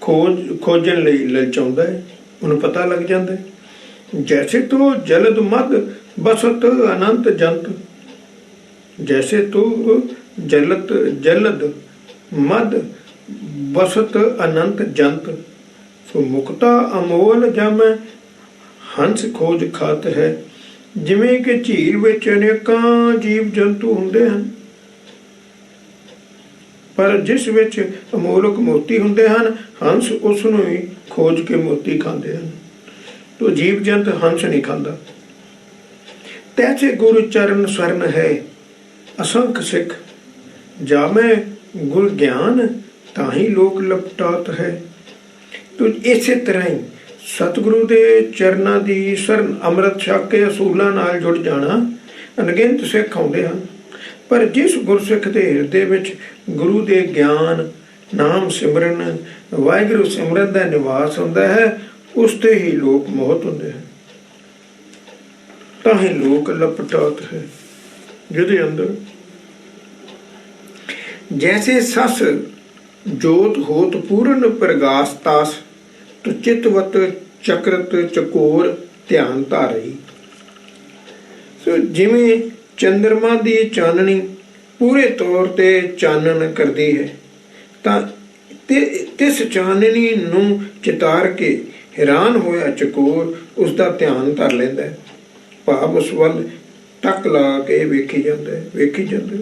S1: खोजण लई ललचाउंदा है, उन्हें पता लग जाता है। जैसे तो जलद मद बसत अनंत जंत, जैसे तो जलद मद बसत अनंत जंत, सो मुक्ता अमोल जम हंस खोज खात है। जिमें कि झील विच अनेकां जीव जंतु हुंदे हन, पर जिस विच अमोलक मोती हुंदे हन, हंस उस नूं ही खोज के मोती खांदे हन। तो जीव जंत हंस नहीं खांदा। तैसे गुरु चरण स्वर्ण है असंख सिख, जामे गुर ज्ञान ताही लोक लपटात है। तो इस तरह ही सतगुरु के चरणों की शरण अमृत छक के असूलों नाल जुड़ जाना अनगिनत सिख आउंदे हन, पर जिस गुरसिख के हिरदे विच गुरु के ज्ञान ਨਾਮ ਸਿਮਰਨ ਵਾਹਿਗੁਰੂ ਸਿਮਰਨ ਦਾ ਨਿਵਾਸ ਹੁੰਦਾ ਹੈ, ਉਸ ਤੇ ਹੀ ਲੋਕ ਮੋਹਤ ਹੁੰਦੇ ਹਨ। ਤਾਂ ਹੀ ਲੋਕ ਲਪਟਾਤ ਹੈ ਜਿਹਦੇ ਅੰਦਰ ਜੈਸੇ ਸਸ ਜੋਤ ਹੋਤ ਪੂਰਨ ਪ੍ਰਗਾਸ ਤਾਸ ਤੋ ਚਿਤਵਤ ਚਕਰਤ ਚਕੋਰ ਧਿਆਨ ਧਾਰਈ। ਸੋ ਜਿਵੇਂ ਚੰਦਰਮਾ ਦੀ ਚਾਨਣੀ ਪੂਰੇ ਤੌਰ ਤੇ ਚਾਨਣ ਕਰਦੀ ਹੈ, ਤਾਂ ਤਿਸ ਚਾਨਣੀ ਨੂੰ ਚਿਤਾਰ ਕੇ ਹੈਰਾਨ ਹੋਇਆ ਚਕੋਰ ਉਸ ਦਾ ਧਿਆਨ ਧਰ ਲੈਂਦਾ ਹੈ, ਭਾਵ ਉਸ ਵੱਲ ਟੱਕ ਲਾ ਕੇ ਵੇਖੀ ਜਾਂਦਾ।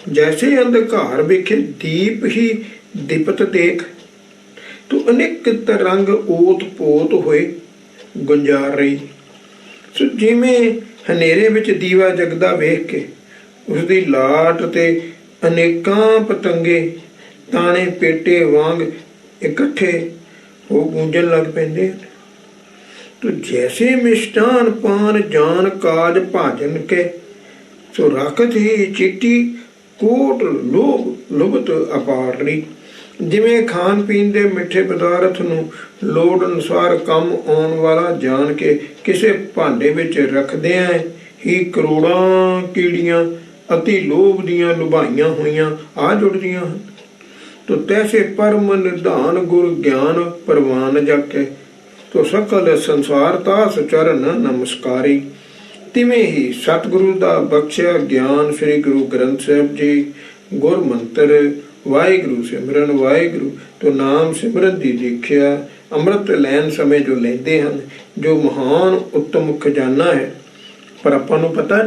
S1: ਜੈਸੇ ਅੰਧਕਾਰ ਵੇਖੇ ਦੀਪ ਹੀ ਦੀਪਤ ਦੇਖ, ਤੂੰ ਅਨੇਕ ਤਰੰਗ ਓਤ ਪੋਤ ਹੋਏ ਗੁੰਜਾਰ ਰਹੀ। ਸੋ ਜਿਵੇਂ ਹਨੇਰੇ ਵਿੱਚ ਦੀਵਾ ਜਗਦਾ ਵੇਖ ਕੇ ਉਸਦੀ ਲਾਟ ਤੇ ਅਨੇਕਾਂ ਪਤੰਗੇ ਤਾਣੇ ਪੇਟੇ ਵਾਂਗ ਇਕੱਠੇ ਹੋ ਗੂੰਜਣ ਲੱਗ ਪੈਂਦੇ ਹਨ। ਤੋ ਜੈਸੇ ਮਿਸ਼ਟਾਨ ਪਾਨ ਜਾਨ ਕਾਜ ਭਾਜਨ ਕੇ, ਸੋ ਰਾਖਤ ਹੀ ਚੀਟੀ ਕੋਟ ਲੋਭ ਲੁਭਤ ਅਪਾਰਨੀ। ਜਿਵੇਂ ਖਾਣ ਪੀਣ ਦੇ ਮਿੱਠੇ ਪਦਾਰਥ ਨੂੰ ਲੋੜ ਅਨੁਸਾਰ ਕੰਮ ਆਉਣ ਵਾਲਾ ਜਾਣ ਕੇ ਕਿਸੇ ਭਾਂਡੇ ਵਿੱਚ ਰੱਖਦਿਆਂ ਹੀ ਕਰੋੜਾਂ ਕੀੜੀਆਂ ਅਤੀ ਲੋਭ ਦੀਆਂ ਲੁਭਾਈਆਂ ਹੋਈਆਂ ਆ ਜੁੜਦੀਆਂ ਹਨ। ਤੋ ਤੈਸੇ ਪਰਮ ਨਿਧਾਨ ਗੁਰ ਗਿਆਨ ਪ੍ਰਵਾਨ ਜਾਕੇ, ਤੋ ਸਕਲ ਸੰਸਾਰ ਤਾਸ ਚਰਨ ਨਮਸਕਾਰੀ। ਤਿਵੇਂ ਹੀ ਸਤਿਗੁਰੂ ਦਾ ਬਖਸ਼ਿਆ ਗਿਆਨ ਸ੍ਰੀ ਗੁਰੂ ਗ੍ਰੰਥ ਸਾਹਿਬ ਜੀ, ਗੁਰ ਮੰਤਰ ਵਾਹਿਗੁਰੂ ਸਿਮਰਨ ਵਾਹਿਗੁਰੂ ਤੋਂ ਨਾਮ ਸਿਮਰਨ ਦੀ ਦੀਖਿਆ ਅੰਮ੍ਰਿਤ ਲੈਣ ਸਮੇਂ ਜੋ ਲੈਂਦੇ ਹਨ, ਜੋ ਮਹਾਨ ਉੱਤਮ ਖਜ਼ਾਨਾ ਹੈ, ਪਰ ਆਪਾਂ ਨੂੰ ਪਤਾ ਨਹੀਂ।